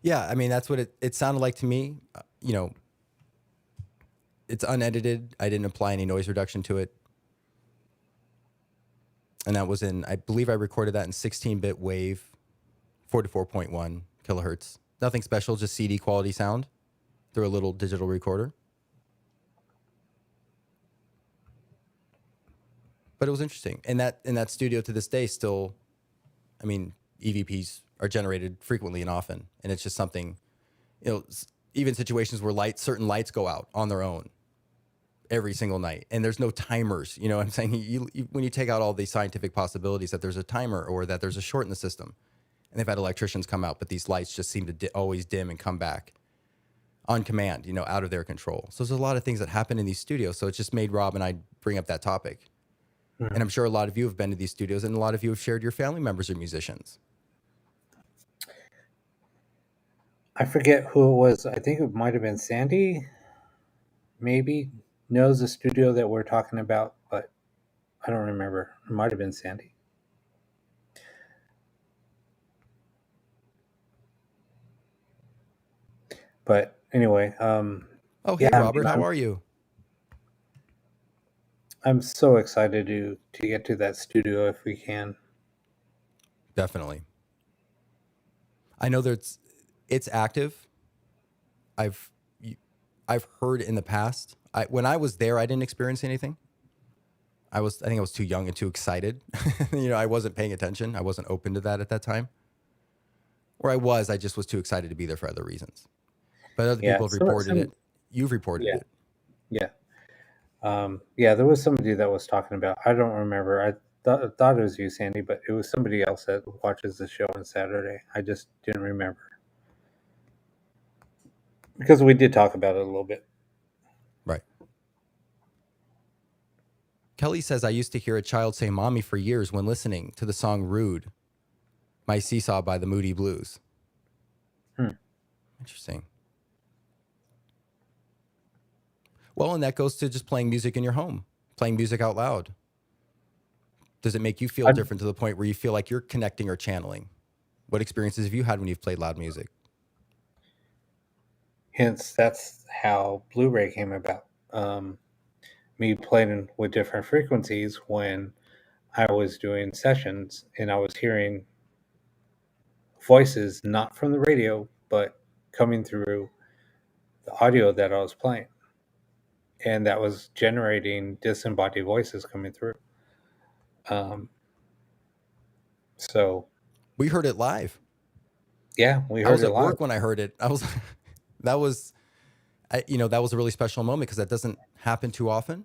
Yeah, I mean, that's what it sounded like to me. It's unedited. I didn't apply any noise reduction to it. And that was I believe I recorded that in 16-bit wave, 44.1 kilohertz. Nothing special, just CD quality sound through a little digital recorder. But it was interesting. And in that studio to this day still, I mean, EVPs are generated frequently and often. And it's just something, even situations where certain lights go out on their own every single night, and there's no timers. You know what I'm saying? When you take out all these scientific possibilities that there's a timer or that there's a short in the system, and they've had electricians come out, but these lights just seem to always dim and come back on command, out of their control. So there's a lot of things that happen in these studios. So it just made Rob and I bring up that topic. Mm-hmm. And I'm sure a lot of you have been to these studios, and a lot of you have shared your family members are musicians. I forget who it was. I think it might have been Sandy. Maybe knows the studio that we're talking about, but I don't remember. It might have been Sandy. But anyway, Oh, hey, yeah, Robert, how are you? I'm so excited to get to that studio if we can. Definitely. I know that it's active. I've heard in the past. When I was there, I didn't experience anything. I think I was too young and too excited. I wasn't paying attention. I wasn't open to that at that time. Or I just was too excited to be there for other reasons. But other people have reported it. You've reported it. Yeah. Yeah, there was somebody that was talking about. I don't remember. I thought it was you, Sandy, but it was somebody else that watches the show on Saturday. I just didn't remember because we did talk about it a little bit. Right. Kelly says, "I used to hear a child say 'mommy' for years when listening to the song 'Rude,' My Seesaw by the Moody Blues." Interesting. Well, and that goes to just playing music in your home, playing music out loud. Does it make you feel different to the point where you feel like you're connecting or channeling? What experiences have you had when you've played loud music? Hence, that's how Blu-ray came about. Me playing with different frequencies when I was doing sessions and I was hearing voices not from the radio, but coming through the audio that I was playing, and that was generating disembodied voices coming through. So We heard it live. yeah, we I heard was it at live. work when I heard it. That was that was a really special moment because that doesn't happen too often,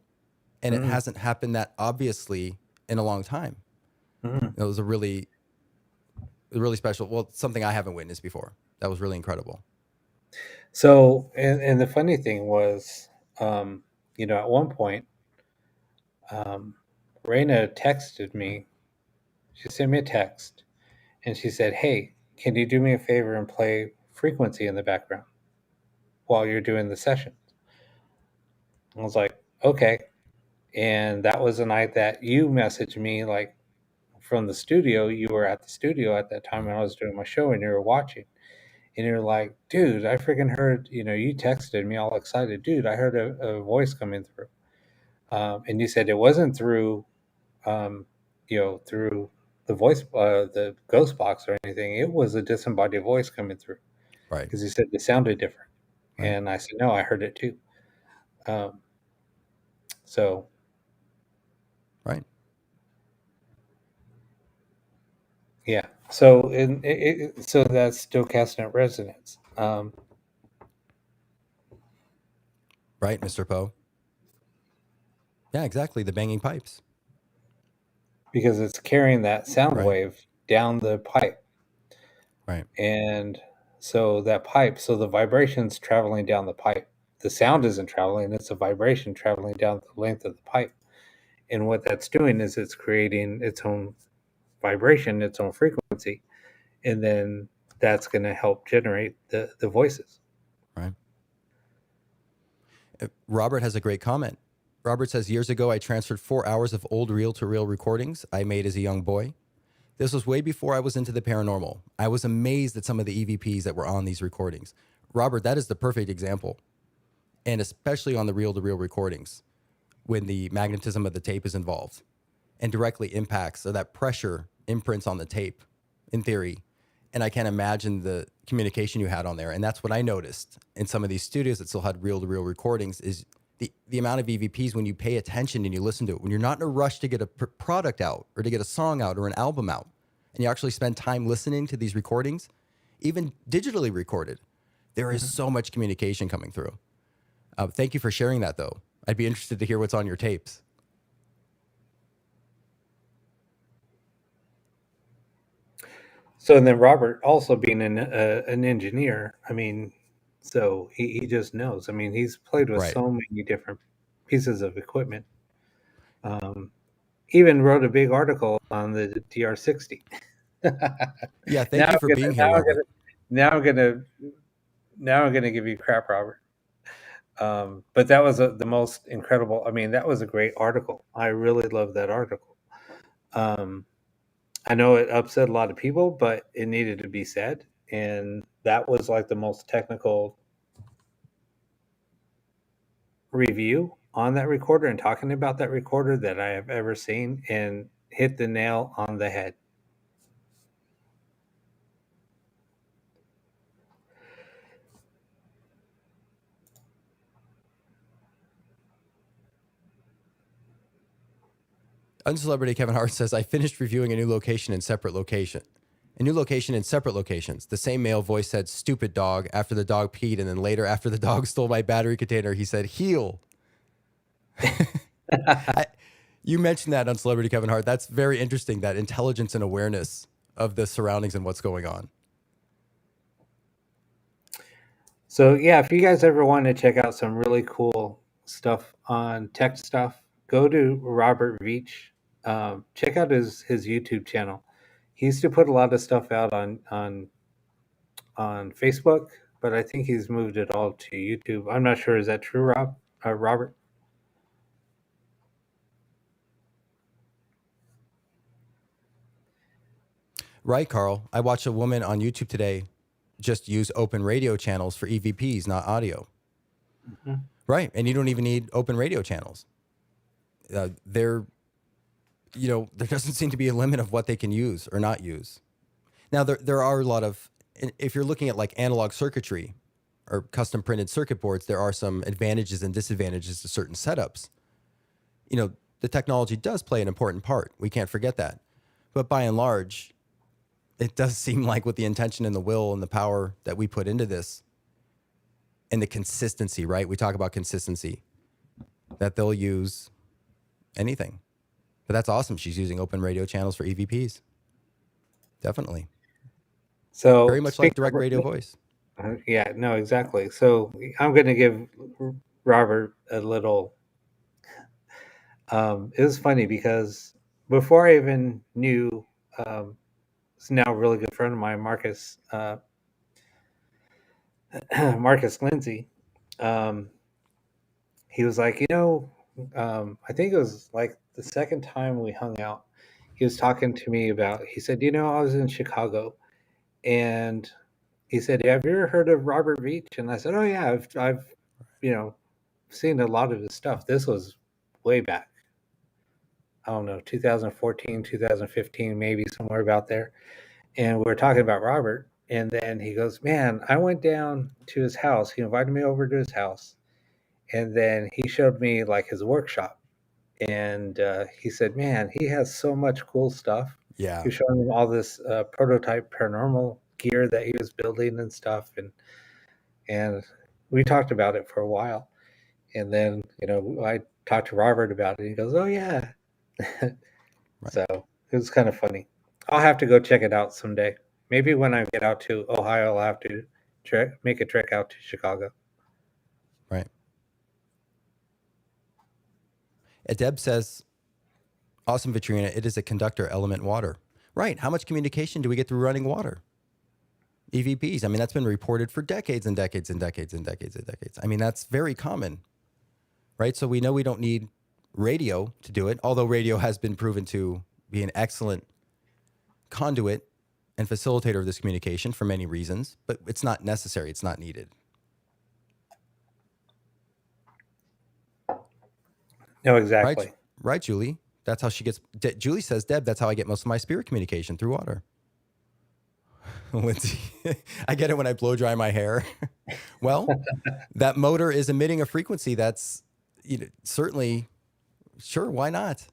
and it hasn't happened that obviously in a long time. It was a really special, well, something I haven't witnessed before. That was really incredible. So, and the funny thing was, at one point, Raina texted me. She sent me a text, and she said, "Hey, can you do me a favor and play Frequency in the background while you're doing the session?" I was like, "Okay." And that was the night that you messaged me, like from the studio. You were at the studio at that time when I was doing my show, and you were watching. And you're like, "Dude, I freaking heard." You texted me all excited, "Dude, I heard a voice coming through." And you said it wasn't through, through the voice, the ghost box or anything. It was a disembodied voice coming through, Right. because you said it sounded different. Right. And I said, "No, I heard it too." Um, so Right. yeah, so so that's still casting at resonance. Right, Mr. Poe. Yeah, exactly. The banging pipes. Because it's carrying that sound Right. wave down the pipe. Right. And so that pipe, so the vibration's traveling down the pipe. The sound isn't traveling, it's a vibration traveling down the length of the pipe. And what that's doing is it's creating its own vibration, its own frequency. And then that's going to help generate the voices. Right. Robert has a great comment. Robert says, years ago, I transferred 4 hours of old reel-to-reel recordings I made as a young boy. This was way before I was into the paranormal. I was amazed at some of the EVPs that were on these recordings. Robert, that is the perfect example. And especially on the reel-to-reel recordings, when the magnetism of the tape is involved and directly impacts, so that pressure imprints on the tape, in theory. And I can't imagine the communication you had on there. And that's what I noticed in some of these studios that still had reel-to-reel recordings is the amount of EVPs when you pay attention and you listen to it, when you're not in a rush to get a product out or to get a song out or an album out, and you actually spend time listening to these recordings, even digitally recorded, there is so much communication coming through. Thank you for sharing that, though. I'd be interested to hear what's on your tapes. So, and then Robert also being an engineer, I mean, so he just knows. I mean, he's played with Right. so many different pieces of equipment. Even wrote a big article on the DR60. Yeah, thank you for being here, Robert. Now I'm gonna give you crap, Robert. But that was the most incredible. I mean, that was a great article. I really loved that article. I know it upset a lot of people, but it needed to be said, and that was like the most technical review on that recorder and talking about that recorder that I have ever seen, and hit the nail on the head. Uncelebrity Kevin Hart says, I finished reviewing a new location in separate location. A new location in separate locations. The same male voice said, stupid dog, after the dog peed. And then later, after the dog stole my battery container, he said, heal. You mentioned that on Celebrity Kevin Hart. That's very interesting, that intelligence and awareness of the surroundings and what's going on. So yeah, if you guys ever want to check out some really cool stuff on tech stuff, go to Robert Veach. Check out his YouTube channel. He used to put a lot of stuff out on Facebook, but I think he's moved it all to YouTube. I'm not sure. Is that true, Robert? Right, Carl. I watched a woman on YouTube today just use open radio channels for EVPs, not audio. Mm-hmm. Right. And you don't even need open radio channels. There doesn't seem to be a limit of what they can use or not use. Now, there are a lot of, if you're looking at like analog circuitry or custom printed circuit boards, there are some advantages and disadvantages to certain setups. You know, the technology does play an important part. We can't forget that. But by and large, it does seem like with the intention and the will and the power that we put into this and the consistency, right? We talk about consistency, that they'll use anything. But that's awesome. She's using open radio channels for EVPs. Definitely. So Very much like direct radio voice. Yeah, no, exactly. So I'm going to give Robert a little. It was funny because before I even knew, it's now a really good friend of mine, Marcus, Marcus Lindsay. Um, he was like, I think it was like the second time we hung out. He was talking to me about. He said, I was in Chicago, and he said, "Have you ever heard of Robert Veach?" And I said, "Oh yeah, I've seen a lot of his stuff." This was way back. I don't know, 2014, 2015, maybe somewhere about there. And we were talking about Robert, and then he goes, "Man, I went down to his house. He invited me over to his house, and then he showed me like his workshop." And he said, "Man, he has so much cool stuff." Yeah. He was showing me all this prototype paranormal gear that he was building and stuff, and we talked about it for a while. And then I talked to Robert about it. And he goes, "Oh yeah." Right. So it was kind of funny. I'll have to go check it out someday. Maybe when I get out to Ohio, I'll have to make a trek out to Chicago. Right. Deb says, awesome, Vitrina. It is a conductor element water. Right. How much communication do we get through running water? EVPs. I mean, that's been reported for decades and decades and decades and decades and decades. I mean, that's very common, right? So we know we don't need radio to do it, although radio has been proven to be an excellent conduit and facilitator of this communication for many reasons, but it's not necessary. It's not needed. No, exactly. Right, Julie. That's how she gets. Julie says, Deb, that's how I get most of my spirit communication, through water. Lindsay, I get it when I blow dry my hair. Well, that motor is emitting a frequency that's certainly, sure, why not?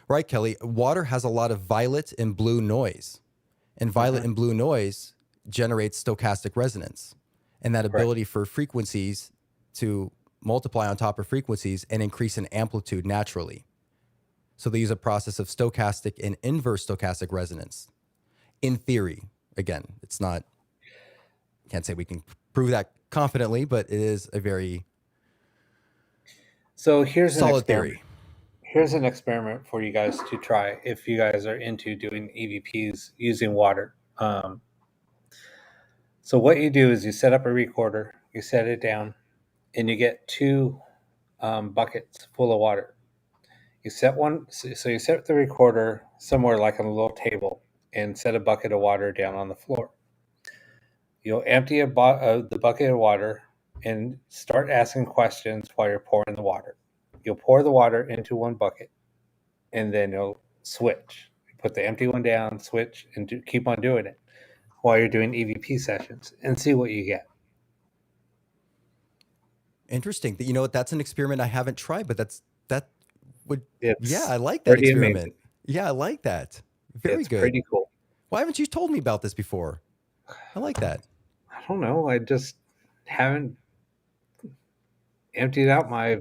Right, Kelly. Water has a lot of violet and blue noise, and violet and blue noise generates stochastic resonance, and that ability for frequencies to multiply on top of frequencies and increase in amplitude naturally. So they use a process of stochastic and inverse stochastic resonance. In theory, again, it's not, can't say we can prove that confidently, but it is a very solid theory. Here's an experiment for you guys to try if you guys are into doing EVPs using water. So what you do is you set up a recorder, you set it down, and you get two buckets full of water. You set one, so you set the recorder somewhere like on a little table and set a bucket of water down on the floor. You'll empty the bucket of water and start asking questions while you're pouring the water. You'll pour the water into one bucket, and then you'll switch. You put the empty one down, switch, and keep on doing it while you're doing EVP sessions and see what you get. Interesting. You know what? That's an experiment I haven't tried, but I like that pretty experiment. amazing. Yeah, I like that. Very good. Pretty cool. Why haven't you told me about this before? I like that. I don't know. I just haven't emptied out my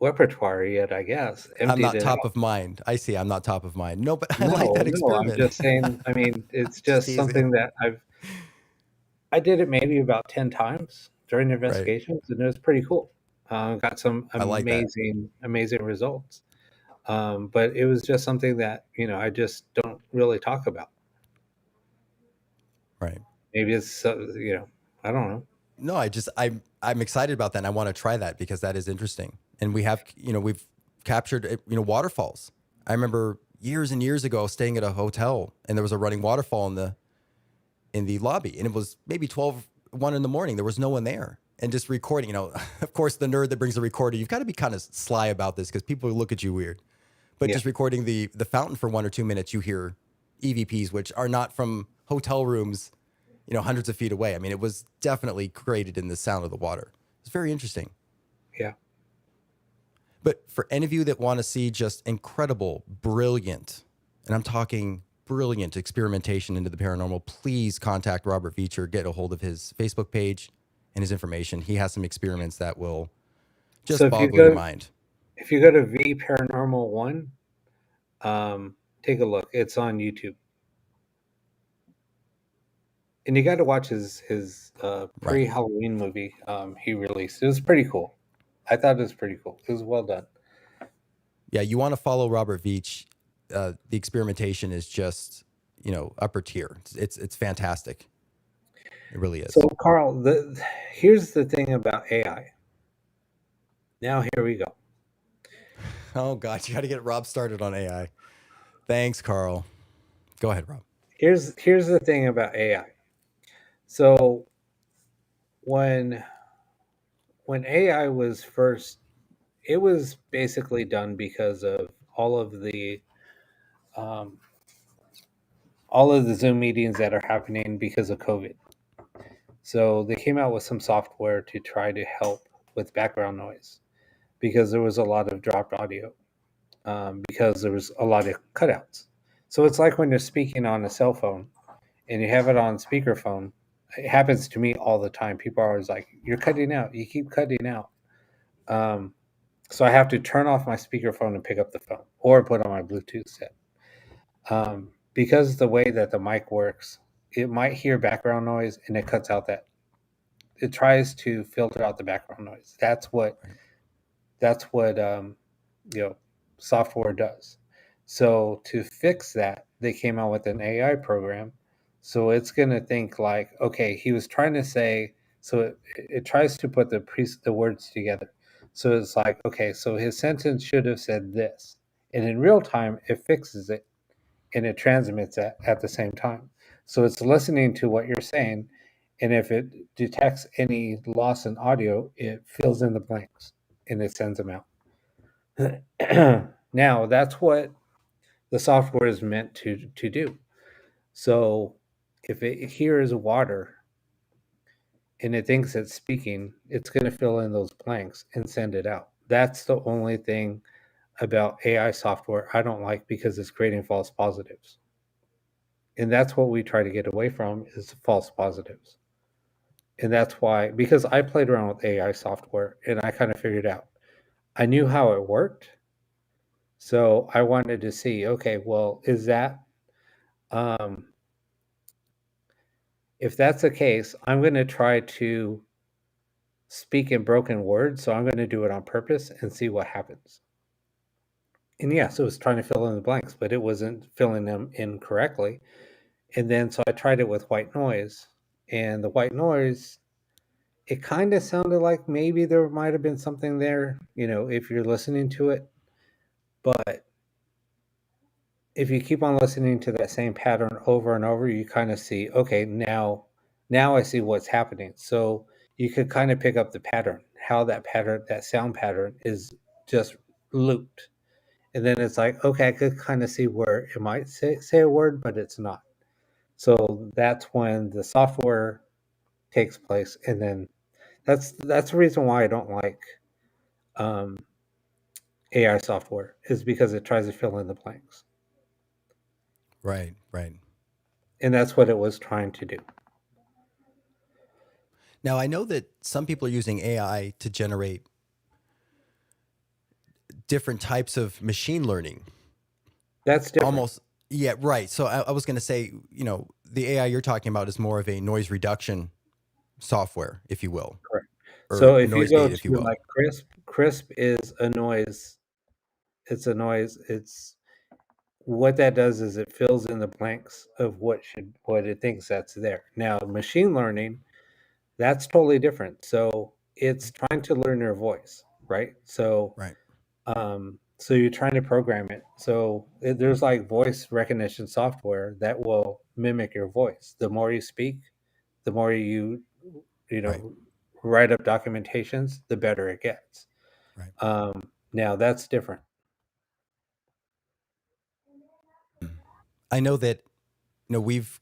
repertoire yet, I guess. I'm not top of mind. I see. I'm not top of mind. No, but I like that experiment. I'm just saying, I mean, it's just something that I did it maybe about 10 times during the investigations, and it was pretty cool. Got some amazing results. But it was just something that, I just don't really talk about. Right. Maybe it's, I don't know. No, I'm excited about that. And I want to try that because that is interesting. And we have, we've captured, waterfalls. I remember years and years ago staying at a hotel and there was a running waterfall in the lobby, and it was maybe 1 in the morning. There was no one there, and just recording, of course, the nerd that brings the recorder, you've got to be kind of sly about this because people look at you weird. But Yeah. just recording the fountain for 1 or 2 minutes, you hear EVPs, which are not from hotel rooms, hundreds of feet away. I mean, it was definitely created in the sound of the water. It's very interesting. Yeah. But for any of you that want to see just incredible, brilliant, and I'm talking brilliant experimentation into the paranormal, please contact Robert Veacher, get a hold of his Facebook page and his information. He has some experiments that will So just boggle your mind. if you go to V Paranormal 1, take a look. It's on YouTube. And you got to watch his Right. pre-Halloween movie he released. It was pretty cool. I thought it was pretty cool. It was well done. Yeah, you want to follow Robert Veach. The experimentation is just, upper tier. It's fantastic. It really is. So, Carl, here's the thing about AI. Now, here we go. Oh, God, you got to get Rob started on AI. Thanks, Carl. Go ahead, Rob. Here's the thing about AI. So, when AI was first, it was basically done because of all of the um, Zoom meetings that are happening because of COVID. So they came out with some software to try to help with background noise because there was a lot of dropped audio, because there was a lot of cutouts. So it's like when you're speaking on a cell phone and you have it on speakerphone. It happens to me all the time. People are always like, "You're cutting out. You keep cutting out." Um, so I have to turn off my speakerphone and pick up the phone or put on my Bluetooth set. Because the way that the mic works, it might hear background noise and it cuts out that. It tries to filter out the background noise. That's what you know software does. So to fix that, they came out with an AI program. So it's going to think like, okay, he was trying to say. So it tries to put the words together. So it's like, okay, so his sentence should have said this, and in real time, it fixes it and it transmits it at the same time. So it's listening to what you're saying, and if it detects any loss in audio, it fills in the blanks and it sends them out. Now, that's what the software is meant to do. So if it hears water and it thinks it's speaking, it's going to fill in those blanks and send it out. That's the only thing about AI software I don't like, because it's creating false positives. And that's what we try to get away from, is false positives. And that's why, because I played around with AI software and I kind of figured out, I knew how it worked. So I wanted to see, okay, well, is that, um, if that's the case, I'm going to try to speak in broken words. So I'm going to do it on purpose and see what happens. And yeah, so it was trying to fill in the blanks, but it wasn't filling them in correctly. And then so I tried it with white noise, and the white noise, it kind of sounded like maybe there might have been something there, if you're listening to it. But if you keep on listening to that same pattern over and over, you kind of see, okay, now I see what's happening. So you could kind of pick up the pattern, how that sound pattern is just looped. And then it's like, okay, I could kind of see where it might say a word, but it's not. So that's when the software takes place. And then that's the reason why I don't like um, AI software, is because it tries to fill in the blanks. Right, right. And that's what it was trying to do. Now, I know that some people are using AI to generate different types of machine learning. That's different. Almost, yeah, right. So I was going to say, the AI you're talking about is more of a noise reduction software, if you will. Correct. Or So if you noise go gate, if you to will. like Crisp is a noise. It's a noise. It's what that does is it fills in the blanks of what it thinks that's there. Now, machine learning, that's totally different. So it's trying to learn your voice, right? So Right, so you're trying to program it. So there's like voice recognition software that will mimic your voice. The more you speak, the more you right, know write up documentations, the better it gets. right. Now that's different. I know that, we've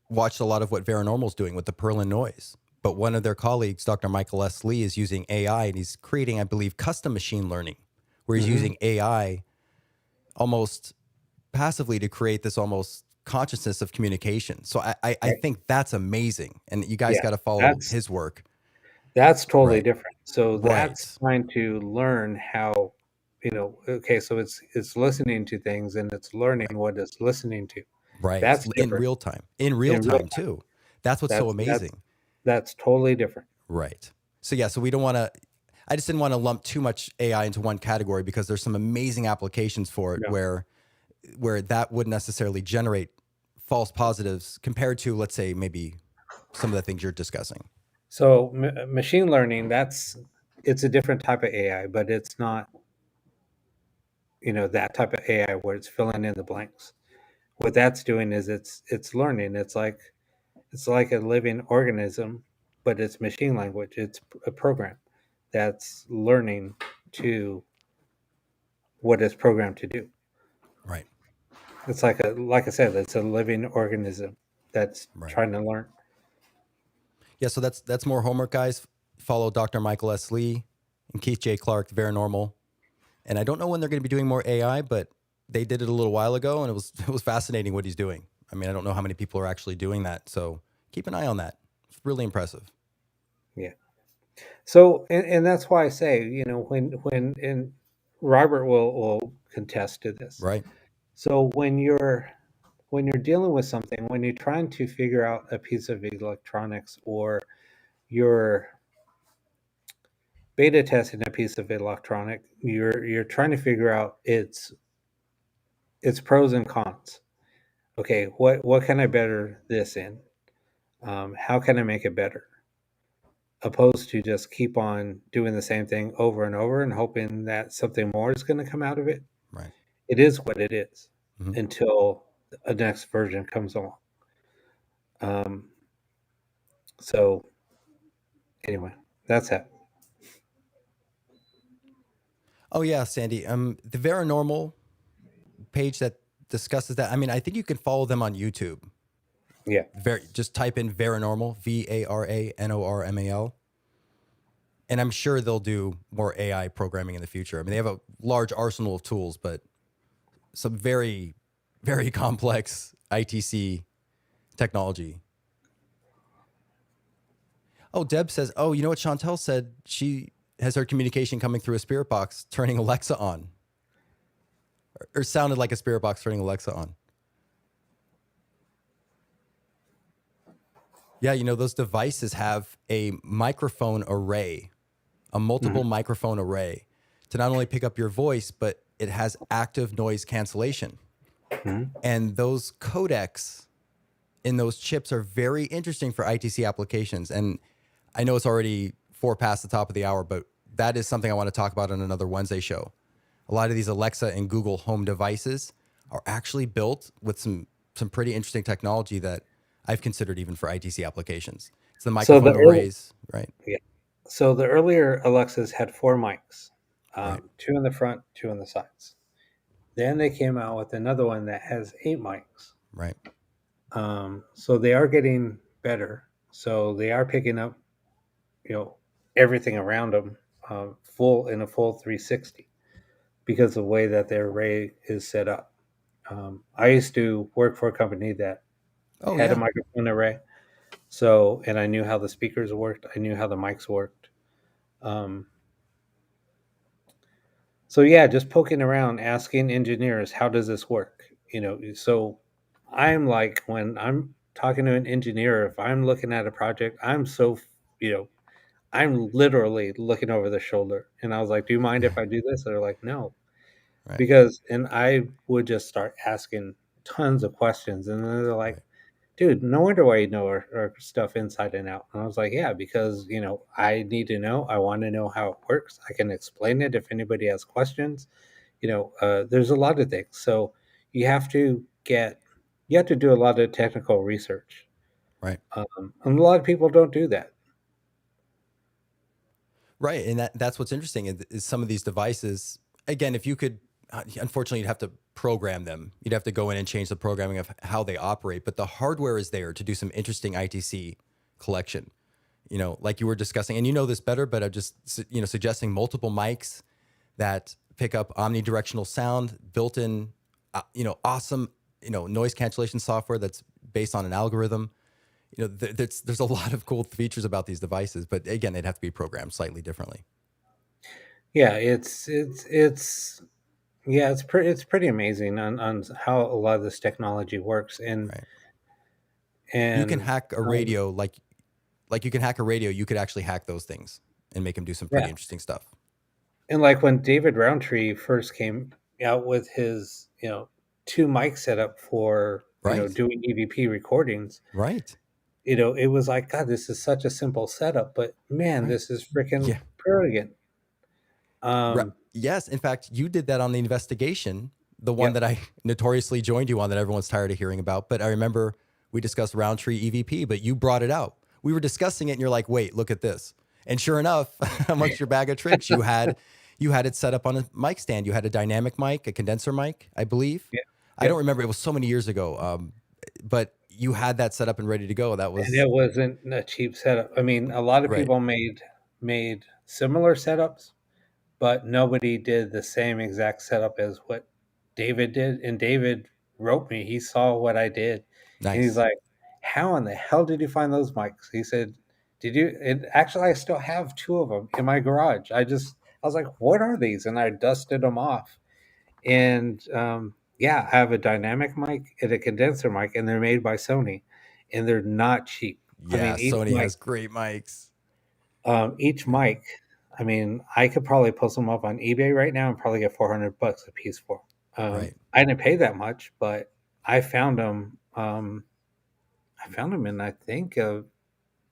watched a lot of what Veranormal's doing with the Perlin noise, but one of their colleagues, Dr. Michael S. Lee, is using AI, and he's creating, I believe, custom machine learning, where he's using AI almost passively to create this almost consciousness of communication. So I think that's amazing. And you guys Yeah, got to follow that's his work. that's totally Right. different. So that's Right. trying to learn how, okay, so it's listening to things and it's learning Right. what it's listening to. Right. That's In different real time. In real in real time, time. too. That's what's so That's amazing. that's totally different. Right. So, yeah, so we don't want to, I just didn't want to lump too much AI into one category because there's some amazing applications for it No. where that wouldn't necessarily generate false positives compared to, let's say, maybe some of the things you're discussing. So machine learning, it's a different type of AI, but it's not, that type of AI where it's filling in the blanks. What that's doing is it's learning. It's like a living organism, but it's machine language. It's a program that's learning to what it's programmed to do. Right. It's like I said, it's a living organism that's Right. trying to learn. Yeah, so that's more homework, guys. Follow Dr. Michael S. Lee and Keith J. Clark, Veranormal. And I don't know when they're going to be doing more AI, but they did it a little while ago, and it was fascinating what he's doing. I mean, I don't know how many people are actually doing that, so keep an eye on that. It's really impressive. Yeah. So, and that's why I say, and Robert will contest to this. Right. So when you're dealing with something, when you're trying to figure out a piece of electronics, or you're beta testing a piece of electronic, you're trying to figure out its pros and cons. Okay, what can I better this in? How can I make it better? Opposed to just keep on doing the same thing over and over and hoping that something more is going to come out of it. Right. It is what it is Mhm. until a next version comes along. Um, so anyway, that's it. Oh yeah, Sandy. The Veranormal page that discusses that. I mean, I think you can follow them on YouTube. Yeah. Just type in Veranormal, Varanormal, and I'm sure they'll do more AI programming in the future. I mean, they have a large arsenal of tools, but some very, very complex ITC technology. Oh, Deb says, oh, you know what Chantel said? She has her communication coming through a spirit box, turning Alexa on, or sounded like a spirit box turning Alexa on. Yeah, those devices have a microphone array, a multiple microphone array to not only pick up your voice, but it has active noise cancellation. Mm-hmm. And those codecs in those chips are very interesting for ITC applications. And I know it's already 4 past the top of the hour, but that is something I want to talk about on another Wednesday show. A lot of these Alexa and Google Home devices are actually built with some pretty interesting technology that I've considered even for ITC applications. It's the So the microphone early, arrays, right? yeah. So the earlier Alexas had four mics, Right, two in the front, two on the sides. Then they came out with another one that has eight mics. right, So they are getting better. So they are picking up, you know, everything around them, full 360, because of the way that their array is set up. I used to work for a company that oh had a yeah, microphone array, so and I knew how the speakers worked. I knew how the mics worked. Um, so yeah, just poking around, asking engineers, how does this work? So I'm like, when I'm talking to an engineer, if I'm looking at a project, you know, I'm literally looking over the shoulder, and I was like, "Do you mind if I do this?" They're like, "No," right, because and I would just start asking tons of questions, and then they're like, right, "Dude, no wonder why you know our stuff inside and out." And I was like, "Yeah, because I need to know. I want to know how it works. I can explain it if anybody has questions. There's a lot of things. So you have to get you have to do a lot of technical research, right, and a lot of people don't do that. right. And that's what's interesting is some of these devices. Again, if you could, unfortunately, you'd have to program them. You'd have to go in and change the programming of how they operate, but the hardware is there to do some interesting ITC collection. You know, like you were discussing, and you know this better, but I'm just, you know, suggesting multiple mics that pick up omnidirectional sound, built-in, you know, awesome, you know, noise cancellation software that's based on an algorithm. You know, there's a lot of cool features about these devices, but again, they'd have to be programmed slightly differently. Yeah, it's pretty amazing on how a lot of this technology works, Right. and You can hack a radio like you can hack a radio. You could actually hack those things and make them do some pretty yeah, interesting stuff. and like when David Roundtree first came out with his, you know, two mic setup for, you know, Right. doing EVP recordings, Right. you know, it was like, God, this is such a simple setup, but man, Right. this is freaking Yeah. brilliant. Um, Yes. In fact, you did that on the investigation, the one yep. that I notoriously joined you on that everyone's tired of hearing about. But I remember we discussed Roundtree EVP, but you brought it out. We were discussing it and you're like, wait, look at this. And sure enough, amongst your bag of tricks, you had it set up on a mic stand. You had a dynamic mic, a condenser mic, I believe. Yeah. I don't remember. It was so many years ago. But you had that set up and ready to go. That And was it wasn't a cheap setup. I mean, a lot of right. people made similar setups, but nobody did the same exact setup as what David did. And David wrote me. He saw what I did, and he's Nice. like, "How in the hell did you find those mics?" He said, "Did you?" And actually, I still have two of them in my garage. I was like, "What are these?" And I dusted them off. And yeah, I have a dynamic mic and a condenser mic, and they're made by Sony, and they're not cheap. I Yeah. mean, Sony has great mics. each mic, I mean, I could probably post them up on eBay right now and probably get $400 a piece for 'em. Right. I didn't pay that much, but I found them. I found them in, I think, a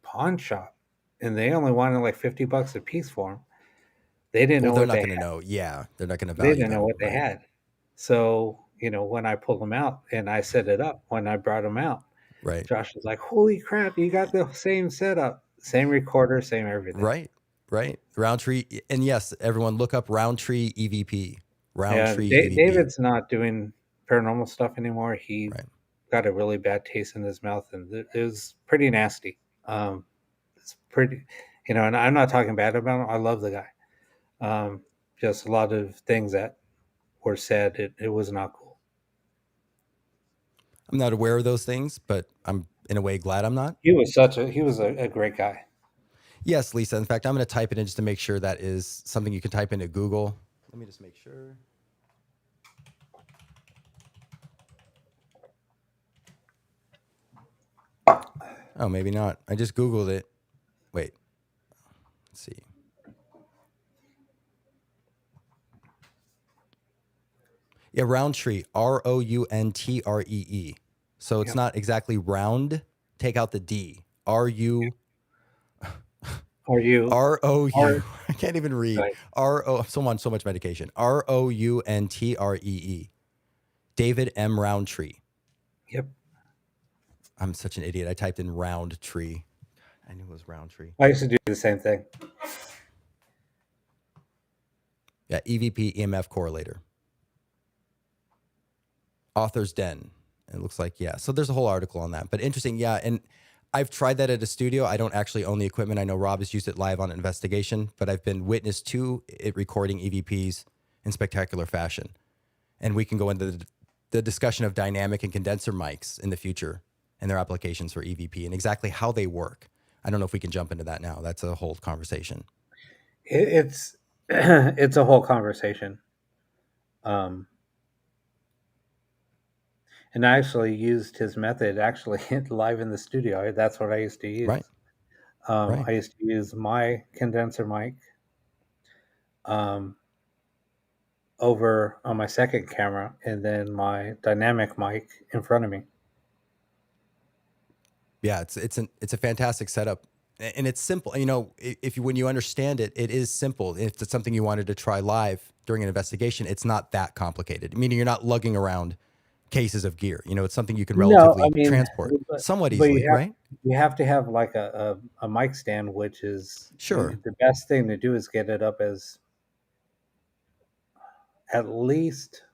pawn shop, and they only wanted like $50 a piece for them. They didn't Well, know they're what not they going to know. Yeah. They're not going to They value didn't know them. what they Right. had. So, you know, when I pulled them out and I set it up, when I brought them out, Right. Josh was like, "Holy crap, you got the same setup, same recorder, same everything." Right. Right. Roundtree. And yes, everyone look up Roundtree EVP. Yeah, Roundtree EVP. David's not doing paranormal stuff anymore. He Right. got a really bad taste in his mouth, and it was pretty nasty. It's pretty, you know, and I'm not talking bad about him. I love the guy. Um, just a lot of things that were said. It was not cool. I'm not aware of those things, but I'm in a way glad I'm not. He was a great guy. Yes, Lisa. In fact, I'm going to type it in just to make sure that is something you can type into Google. Let me just make sure. Oh, maybe not. I just Googled it. Wait. Let's see. Yeah, Roundtree. Rountree. So it's Yeah. not exactly round. Take out the D. RU. Are you? Are ROU. I can't even read. right? RO. I'm on so much medication. Rountree. David M. Roundtree. Yep. I'm such an idiot. I typed in round tree. I knew it was Roundtree. I used to do the same thing. Yeah, EVP EMF correlator. Author's Den. It looks like, yeah. So there's a whole article on that. But interesting, yeah. And I've tried that at a studio. I don't actually own the equipment. I know Rob has used it live on Investigation, but I've been witness to it recording EVPs in spectacular fashion. And we can go into the discussion of dynamic and condenser mics in the future and their applications for EVP and exactly how they work. I don't know if we can jump into that now. That's a whole conversation. It's it's a whole conversation. Um, and I actually used his method actually live in the studio. That's what I used to Right, use. right. I used to use my condenser mic um, over on my second camera, and then my dynamic mic in front of me. Yeah, it's a fantastic setup, and it's simple. You know, if you when you understand it, it is simple. If it's something you wanted to try live during an investigation, it's not that complicated. Meaning you're not lugging around cases of gear. You know, it's something you can No, I relatively mean, transport somewhat but easily, right? you have to have like a mic stand, which is Sure. the best thing to do is get it up as at least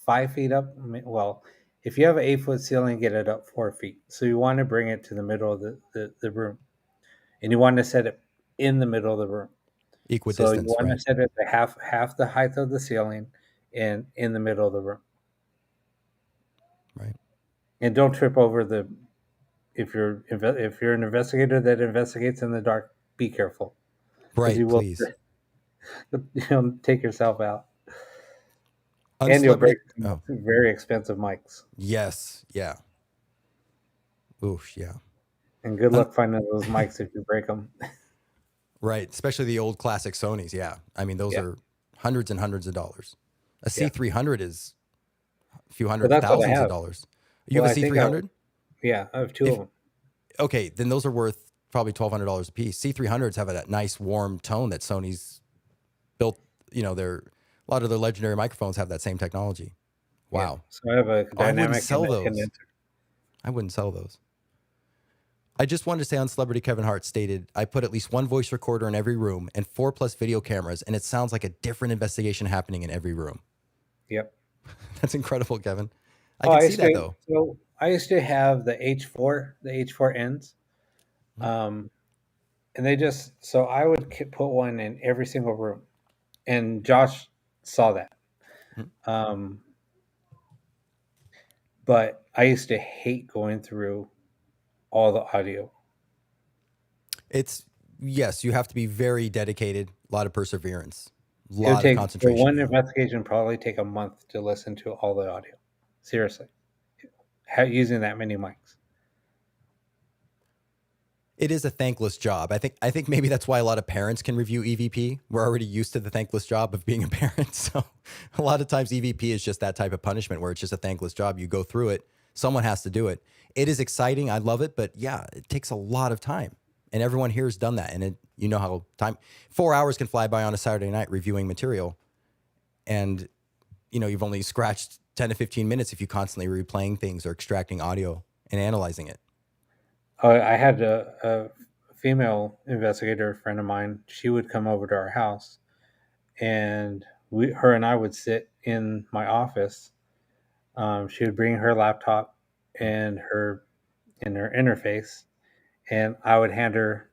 5 feet up. Well, if you have an 8 foot ceiling, get it up 4 feet. So you want to bring it to the middle of the room, and you want to set it in the middle of the room. So you Equidistance, want to right? set it to half the height of the ceiling, and in the middle of the room. Right. And don't trip over the. If you're an investigator that investigates in the dark, be careful, because Right, you will please. take yourself out, and you'll break Uncelebrity. some Oh, very expensive mics. yes. Yeah. Oof, yeah. And good Un- luck finding those mics if you break them. right. Especially the old classic Sonys. Yeah. I mean, those Yeah, are hundreds and hundreds of dollars. A yeah. C300 is a few Well, hundred that's what I thousands of have. dollars. You Well, have a I think C300? I have two of If them. okay, then those are worth probably $1,200 a piece. C300s have a nice warm tone that Sony's built. A lot of their legendary microphones have that same technology. Yeah. Wow. So I have a Oh, I wouldn't dynamic and sell a those. condenser. I wouldn't sell those. I just wanted to say on Celebrity Kevin Hart stated, I put at least one voice recorder in every room and 4+ video cameras, and it sounds like a different investigation happening in every room. Yep. That's incredible, Kevin. I Oh, can see that though. I used to have the H4Ns, Mhm. and so I would put one in every single room, and Josh saw that. Mhm. Um, but I used to hate going through all the audio. It's, yes, you have to be very dedicated, a lot of perseverance, a It would lot of take for concentration. one investigation probably take a month to listen to all the audio. Seriously, using that many mics. It is a thankless job. I think maybe that's why a lot of parents can review EVP. We're already used to the thankless job of being a parent. So a lot of times EVP is just that type of punishment where it's just a thankless job. You go through it. Someone has to do it. It is exciting. I love it, but yeah, it takes a lot of time. And everyone here has done that. And you know how 4 hours can fly by on a Saturday night reviewing material. And you've only scratched 10 to 15 minutes if you constantly replaying things or extracting audio and analyzing it. I had a female investigator friend of mine. She would come over to our house, and her and I would sit in my office. She would bring her laptop and her interface, and I'd hand her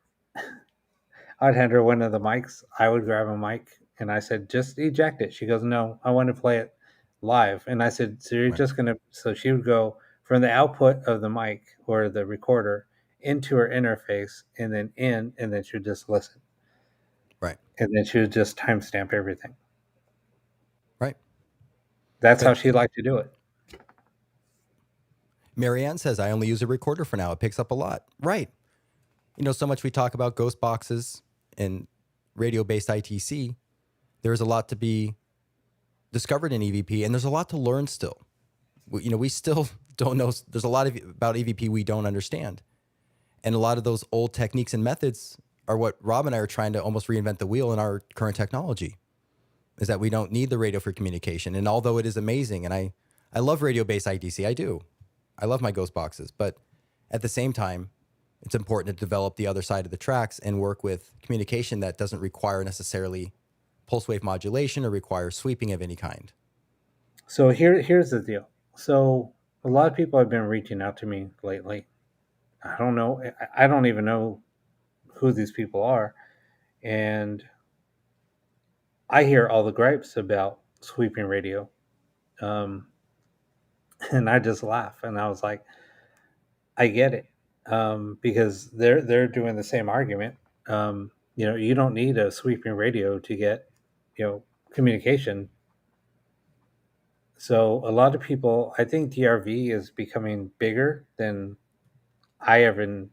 one of the mics. I would grab a mic, and I said, "Just eject it." She goes, "No, I want to play it live." And I said, "So you're Right. just gonna?" So she would go from the output of the mic or the recorder into her interface, and then she would just listen, Right. and then she would just timestamp everything. Right. That's how But she liked to do it. Marianne says, I only use a recorder for now. It picks up a lot. Right. So much we talk about ghost boxes and radio-based ITC. There's a lot to be discovered in EVP, and there's a lot to learn still. We still don't know. There's a lot about EVP we don't understand. And a lot of those old techniques and methods are what Rob and I are trying to almost reinvent the wheel in our current technology, is that we don't need the radio for communication. And although it is amazing, and I love radio-based ITC, I do. I love my ghost boxes, but at the same time, it's important to develop the other side of the tracks and work with communication that doesn't require necessarily pulse wave modulation or require sweeping of any kind. So here's the deal. So a lot of people have been reaching out to me lately. I don't know. I don't even know who these people are, and I hear all the gripes about sweeping radio, um, and I just laugh. And I was like, I get it, because they're doing the same argument. You don't need a sweeping radio to get, communication. So a lot of people, I think DRV is becoming bigger than I ever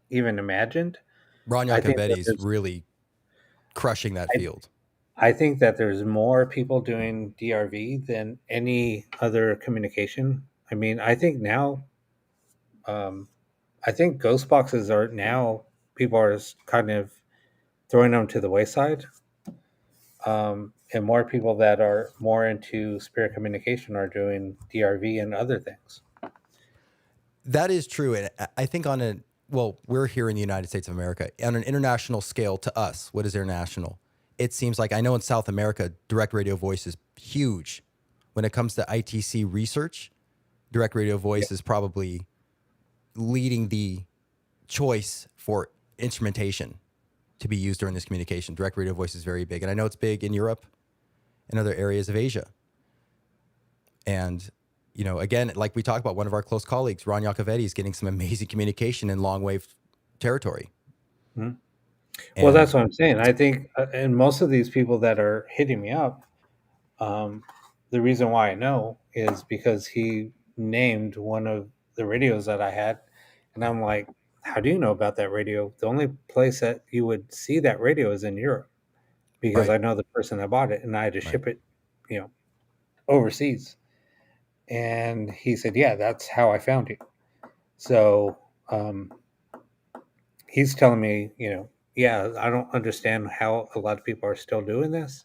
even imagined. Ron I think that Yankovitti's really crushing that I, field. I think that there's more people doing DRV than any other communication. I mean, I think now, um, I think ghost boxes are now people are kind of throwing them to the wayside, and more people that are more into spirit communication are doing DRV and other things. That is true. And I think we're here in the United States of America. On an international scale, to us, what is international? It seems like, I know in South America, direct radio voice is huge. when it comes to ITC research, direct radio voice is probably leading the choice for instrumentation to be used during this communication. Direct radio voice is very big. And I know it's big in Europe and other areas of Asia. And, you know, again, like we talked about, one of our close colleagues, Ron Iacovetti, is getting some amazing communication in long wave territory. Mm-hmm. Well, that's what I'm saying. I think, and most of these people that are hitting me up, the reason why I know is because he named one of the radios that I had, and I'm like, how do you know about that radio? The only place that you would see that radio is in Europe, because Right. I know the person that bought it, and I had to ship it, you know, overseas. And he said, yeah, that's how I found you. So he's telling me, you know, yeah, I don't understand how a lot of people are still doing this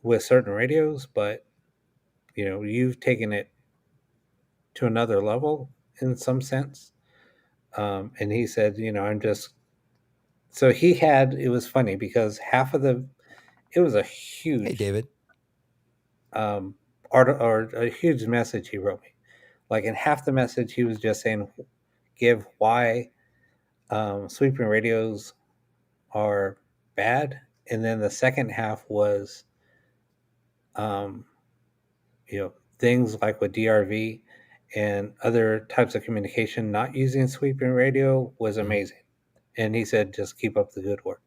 with certain radios, but, you know, you've taken it to another level in some sense. And he said, you know, I'm just, so he had, it was funny because half of it was a Hey, huge David. art or a huge message he wrote me. Like in half the message, he was just saying, give why sweeping radios are bad. And then the second half was, you know, things like with DRV and other types of communication, not using sweeping radio was amazing. And he said, just keep up the good work.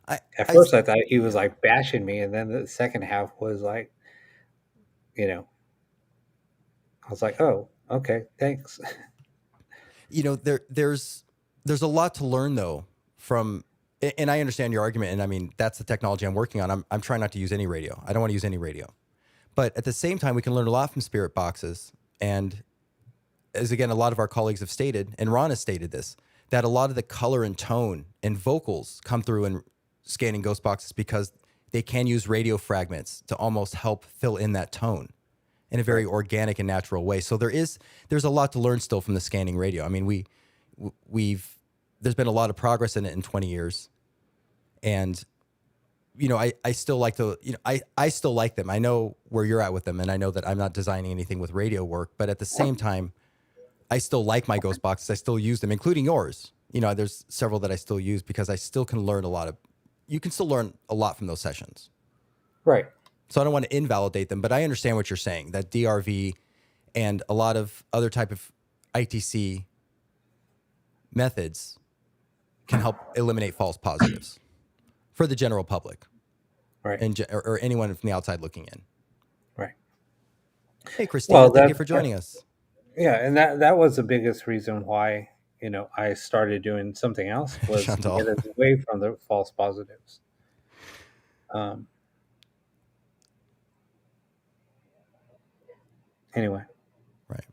At first, I thought he was like bashing me. And then the second half was like, you know, I was like, oh, okay, thanks. You know, there's a lot to learn though from, and I understand your argument. And I mean, that's the technology I'm working on. I'm trying not to use any radio. I don't want to use any radio. But at the same time, we can learn a lot from spirit boxes. And as again, a lot of our colleagues have stated, and Ron has stated this, that a lot of the color and tone and vocals come through in scanning ghost boxes because they can use radio fragments to almost help fill in that tone in a very organic and natural way. So there's a lot to learn still from the scanning radio. I mean, there's been a lot of progress in it in 20 years. And you know, I still like to, you know, I still like them. I know where you're at with them, and I know that I'm not designing anything with radio work, but at the same time, I still like my ghost boxes. I still use them, including yours. You know, there's several that I still use because I still can learn you can still learn a lot from those sessions. Right. So I don't want to invalidate them, but I understand what you're saying, that DRV and a lot of other type of ITC methods can help eliminate false positives for the general public, right, and or anyone from the outside looking in. Right. Hey, Christina, Well, thank you for joining us. Yeah, and that was the biggest reason why, you know, I started doing something else, was to Chantal. get us away from the false positives. Anyway. Right.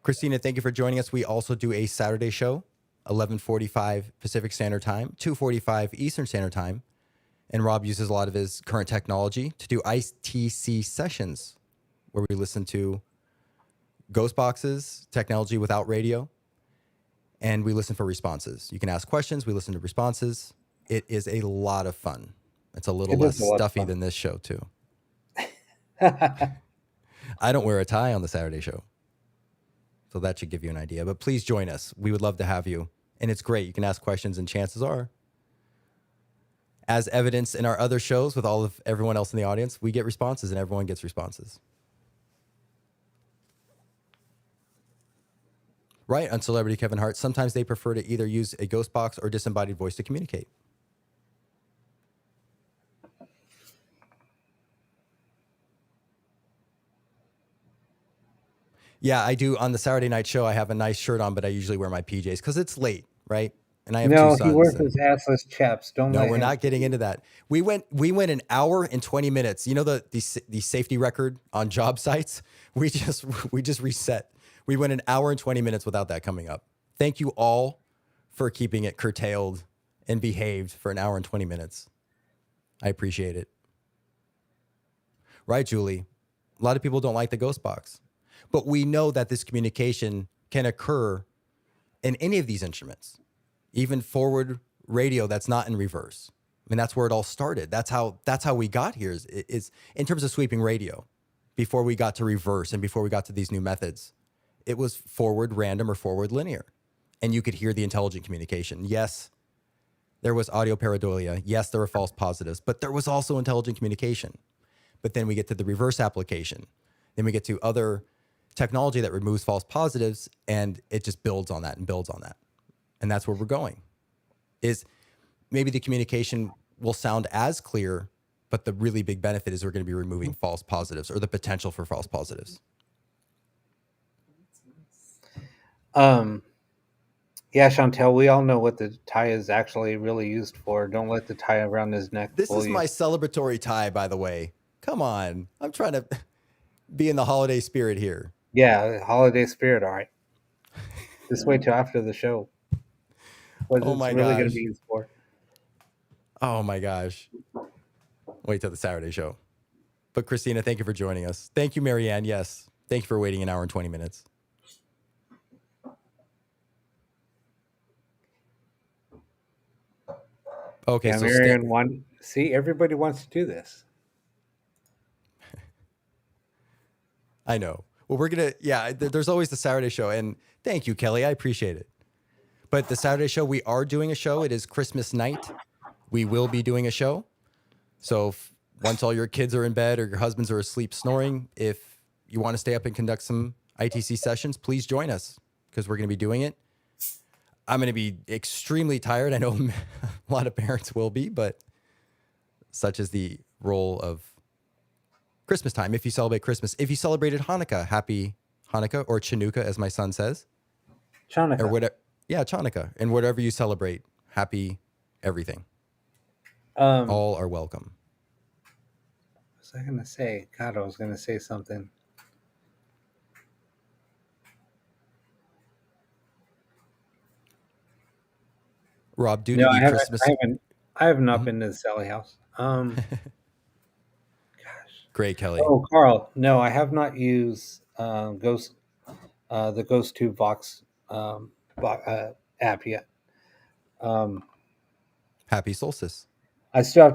Christina, thank you for joining us. We also do a Saturday show, 11:45 Pacific Standard Time, 2:45 Eastern Standard Time. And Rob uses a lot of his current technology to do ITC sessions where we listen to ghost boxes, technology without radio, and we listen for responses. You can ask questions, we listen to responses. It is a lot of fun. It's a little less stuffy than this show, too. I don't wear a tie on the Saturday show, so that should give you an idea. But please join us. We would love to have you. And it's great. You can ask questions, and chances are, as evidenced in our other shows with all of everyone else in the audience, we get responses and everyone gets responses. Right, on Celebrity Kevin Hart, sometimes they prefer to either use a ghost box or disembodied voice to communicate. Yeah, I do. On the Saturday night show, I have a nice shirt on, but I usually wear my PJs because it's late, right? And I have two sons. No, he wears his assless chaps. No, we're not getting into that. We went an hour and 20 minutes. You know the safety record on job sites? We just reset. We went an hour and 20 minutes without that coming up. Thank you all for keeping it curtailed and behaved for an hour and 20 minutes. I appreciate it. Right, Julie? A lot of people don't like the ghost box. But we know that this communication can occur in any of these instruments, even forward radio that's not in reverse. I mean, that's where it all started. That's how we got here is in terms of sweeping radio. Before we got to reverse and before we got to these new methods, it was forward random or forward linear. And you could hear the intelligent communication. Yes, there was audio pareidolia. Yes, there were false positives, but there was also intelligent communication. But then we get to the reverse application. Then we get to other technology that removes false positives, and it just builds on that and builds on that. And that's where we're going. Is maybe the communication will sound as clear, but the really big benefit is we're going to be removing false positives or the potential for false positives. Yeah, Chantel, we all know what the tie is actually really used for. Don't let the tie around his neck This fool is you. my celebratory tie, by the way. Come on. I'm trying to be in the holiday spirit here. Yeah, holiday spirit, all right. Just wait till after the show. What Oh it's my really going to gosh. be used for. Oh my gosh. Wait till the Saturday show. But Christina, thank you for joining us. Thank you, Marianne. Yes. Thank you for waiting an hour and 20 minutes. Okay, Yeah, so Marion, see, everybody wants to do this. I know. Well, we're going to, there's always the Saturday show. And thank you, Kelly. I appreciate it. But the Saturday show, we are doing a show. It is Christmas night. We will be doing a show. So once all your kids are in bed or your husbands are asleep snoring, if you want to stay up and conduct some ITC sessions, please join us because we're going to be doing it. I'm going to be extremely tired. I know a lot of parents will be, but such is the role of Christmas time. If you celebrate Christmas, if you celebrated Hanukkah, happy Hanukkah, or Chanukah, as my son says. Chanukah. Or whatever. Yeah, Chanukah. And whatever you celebrate, happy everything. All are welcome. What was I going to say? God, I was going to say something. Rob, due to the Christmas... I have not been to the Sally house. Gosh. Great, Kelly. Oh, Carl. No, I have not used the Ghost Tube Vox app yet. Happy solstice. I still have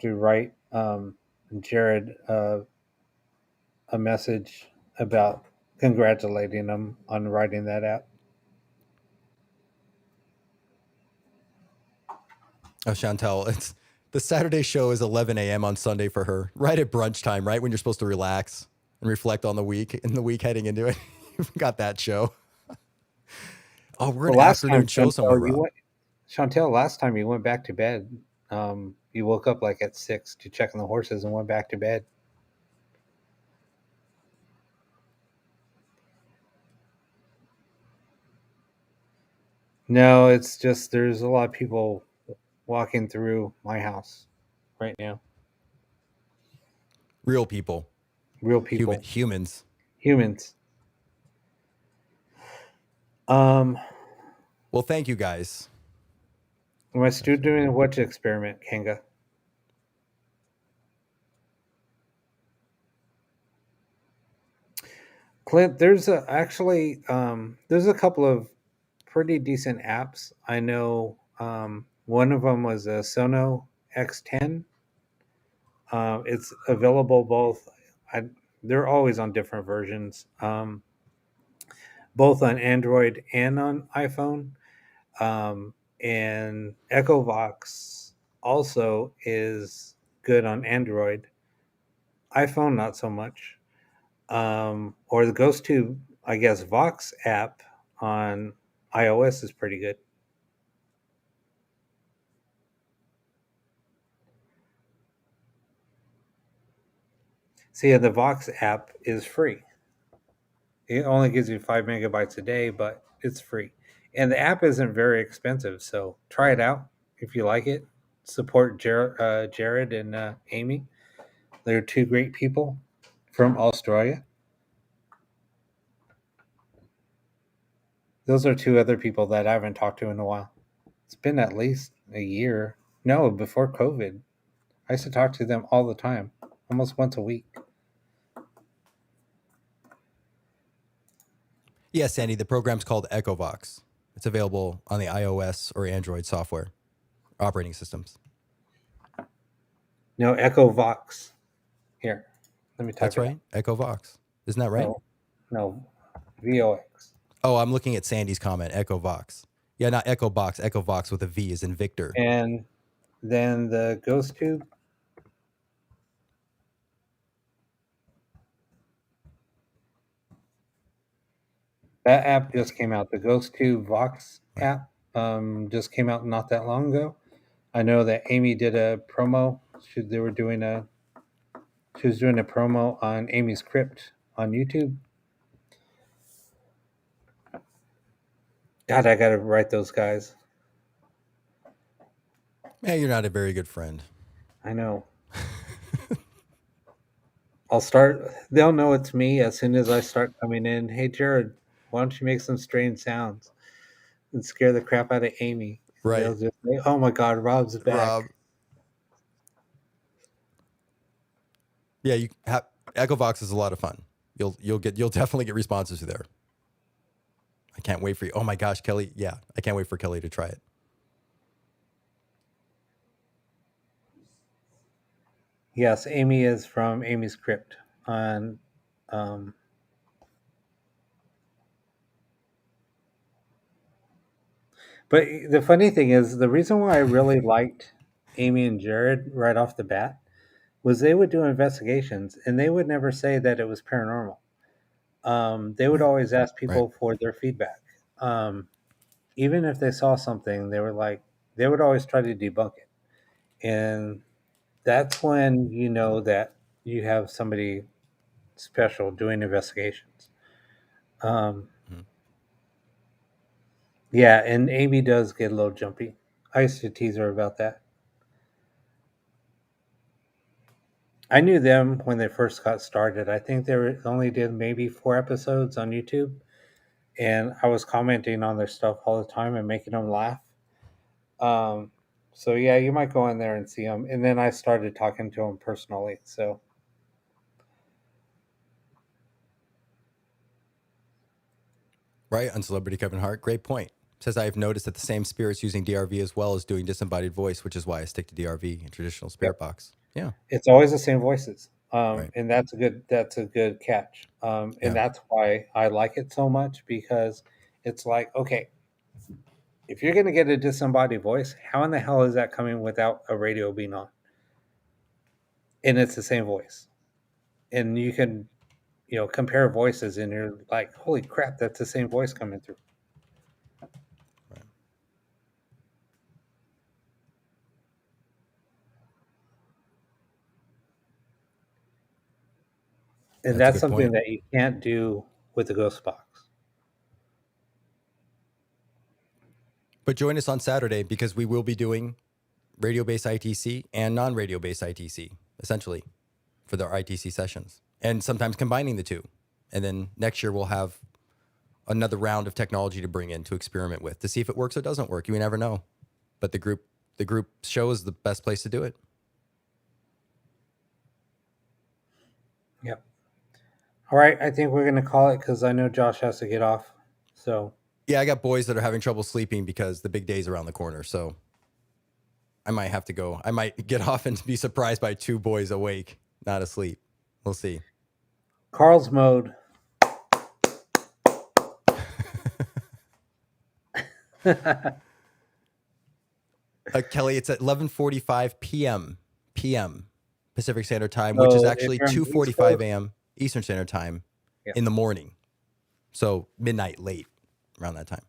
to write Jared a message about congratulating him on writing that app. Oh, Chantel, it's the Saturday show is 11 a.m. on Sunday for her, right at brunch time, right when you're supposed to relax and reflect on the week and the week heading into it. You've got that show. Oh, we're an afternoon show somewhere, Rob. Chantel, last time you went back to bed. You woke up like at 6 to check on the horses and went back to bed. No, it's just there's a lot of people walking through my house right now. Real people. Real people. Humans. Well, thank you guys. Am I still doing a watch experiment, Kanga? Clint, there's a couple of pretty decent apps. I know one of them was a Sono X10. It's available both. They're always on different versions, both on Android and on iPhone. And EchoVox also is good on Android. iPhone, not so much. Or the Ghost Tube, I guess, Vox app on iOS is pretty good. See, the Vox app is free. It only gives you 5 megabytes a day, but it's free. And the app isn't very expensive, so try it out if you like it. Support Jared and Amy. They're two great people from Australia. Those are two other people that I haven't talked to in a while. It's been at least a year. No, before COVID. I used to talk to them all the time, almost once a week. Yes, Sandy, the program's called EchoVox. It's available on the iOS or Android software operating systems. No, Echo Vox. Here, let me type That's it right. Echo Vox. Isn't that right? No, VOX. Oh, I'm looking at Sandy's comment. Echo Vox. Yeah, not Echo Box. Echo Vox with a V is in Victor. And then the Ghost Tube. That app just came out. The Ghost Tube Vox app just came out not that long ago. I know that Amy did a promo. She was doing a promo on Amy's Crypt on YouTube. God, I gotta write those guys. Yeah, you're not a very good friend. I know. They'll know it's me as soon as I start coming in. Hey, Jared, why don't you make some strange sounds and scare the crap out of Amy? And Right. they'll just say, oh my God, Rob's back. Rob. Yeah, Echo Vox is a lot of fun. You'll definitely get responses there. I can't wait for you. Oh my gosh, Kelly. Yeah, I can't wait for Kelly to try it. Yes, Amy is from Amy's Crypt on. But the funny thing is, the reason why I really liked Amy and Jared right off the bat was they would do investigations and they would never say that it was paranormal. They would always ask people for their feedback. Even if they saw something, they would always try to debunk it. And that's when you know that you have somebody special doing investigations. Yeah, and Amy does get a little jumpy. I used to tease her about that. I knew them when they first got started. I think only did maybe 4 episodes on YouTube, and I was commenting on their stuff all the time and making them laugh. So yeah, you might go in there and see them. And then I started talking to them personally. So Right, on Celebrity Kevin Hart. Great point. Says, I've noticed that the same spirit's using DRV as well as doing disembodied voice, which is why I stick to DRV and traditional spirit box. Yeah. it's always the same voices. Right. And that's a good catch. And that's why I like it so much, because it's like, okay, if you're going to get a disembodied voice, how in the hell is that coming without a radio being on? And it's the same voice. And you can, compare voices and you're like, holy crap, that's the same voice coming through. Right. And that's something that you can't do with the ghost box. But join us on Saturday because we will be doing radio-based ITC and non-radio-based ITC, essentially, for their ITC sessions. And sometimes combining the two. And then next year we'll have another round of technology to bring in to experiment with to see if it works or doesn't work. You never know. But the group show is the best place to do it. Yep. All right, I think we're going to call it because I know Josh has to get off. So yeah, I got boys that are having trouble sleeping because the big day's around the corner. So I might have to go. I might get off and be surprised by 2 boys awake, not asleep. We'll see. Carl's mode. Kelly, it's at 11:45 p.m. Pacific Standard Time, which is actually 2:45 a.m. Eastern Standard Time in the morning. So midnight late around that time.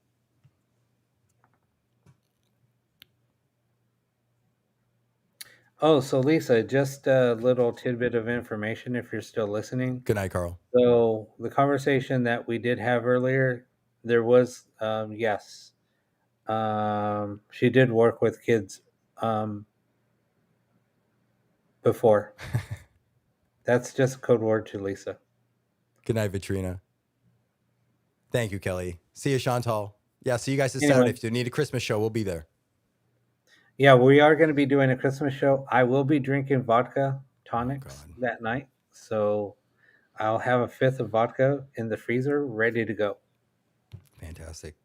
Oh, so Lisa, just a little tidbit of information if you're still listening. Good night, Carl. So the conversation that we did have earlier, there was, yes, she did work with kids before. That's just a code word to Lisa. Good night, Vitrina. Thank you, Kelly. See you, Chantal. Yeah, see you guys this Saturday. If you need a Christmas show, we'll be there. Yeah, we are going to be doing a Christmas show. I will be drinking vodka tonics that night. So I'll have a 5th of vodka in the freezer ready to go. Fantastic.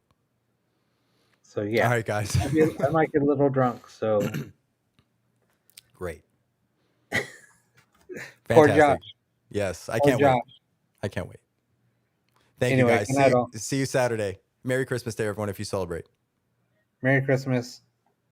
So yeah, All right, guys. I might get a little drunk. So Great. poor Fantastic. Josh. Yes, I Poor can't Josh. wait. I can't wait. Thank you, Anyway, guys. good night all. See you Saturday. Merry Christmas Day, everyone, if you celebrate. Merry Christmas.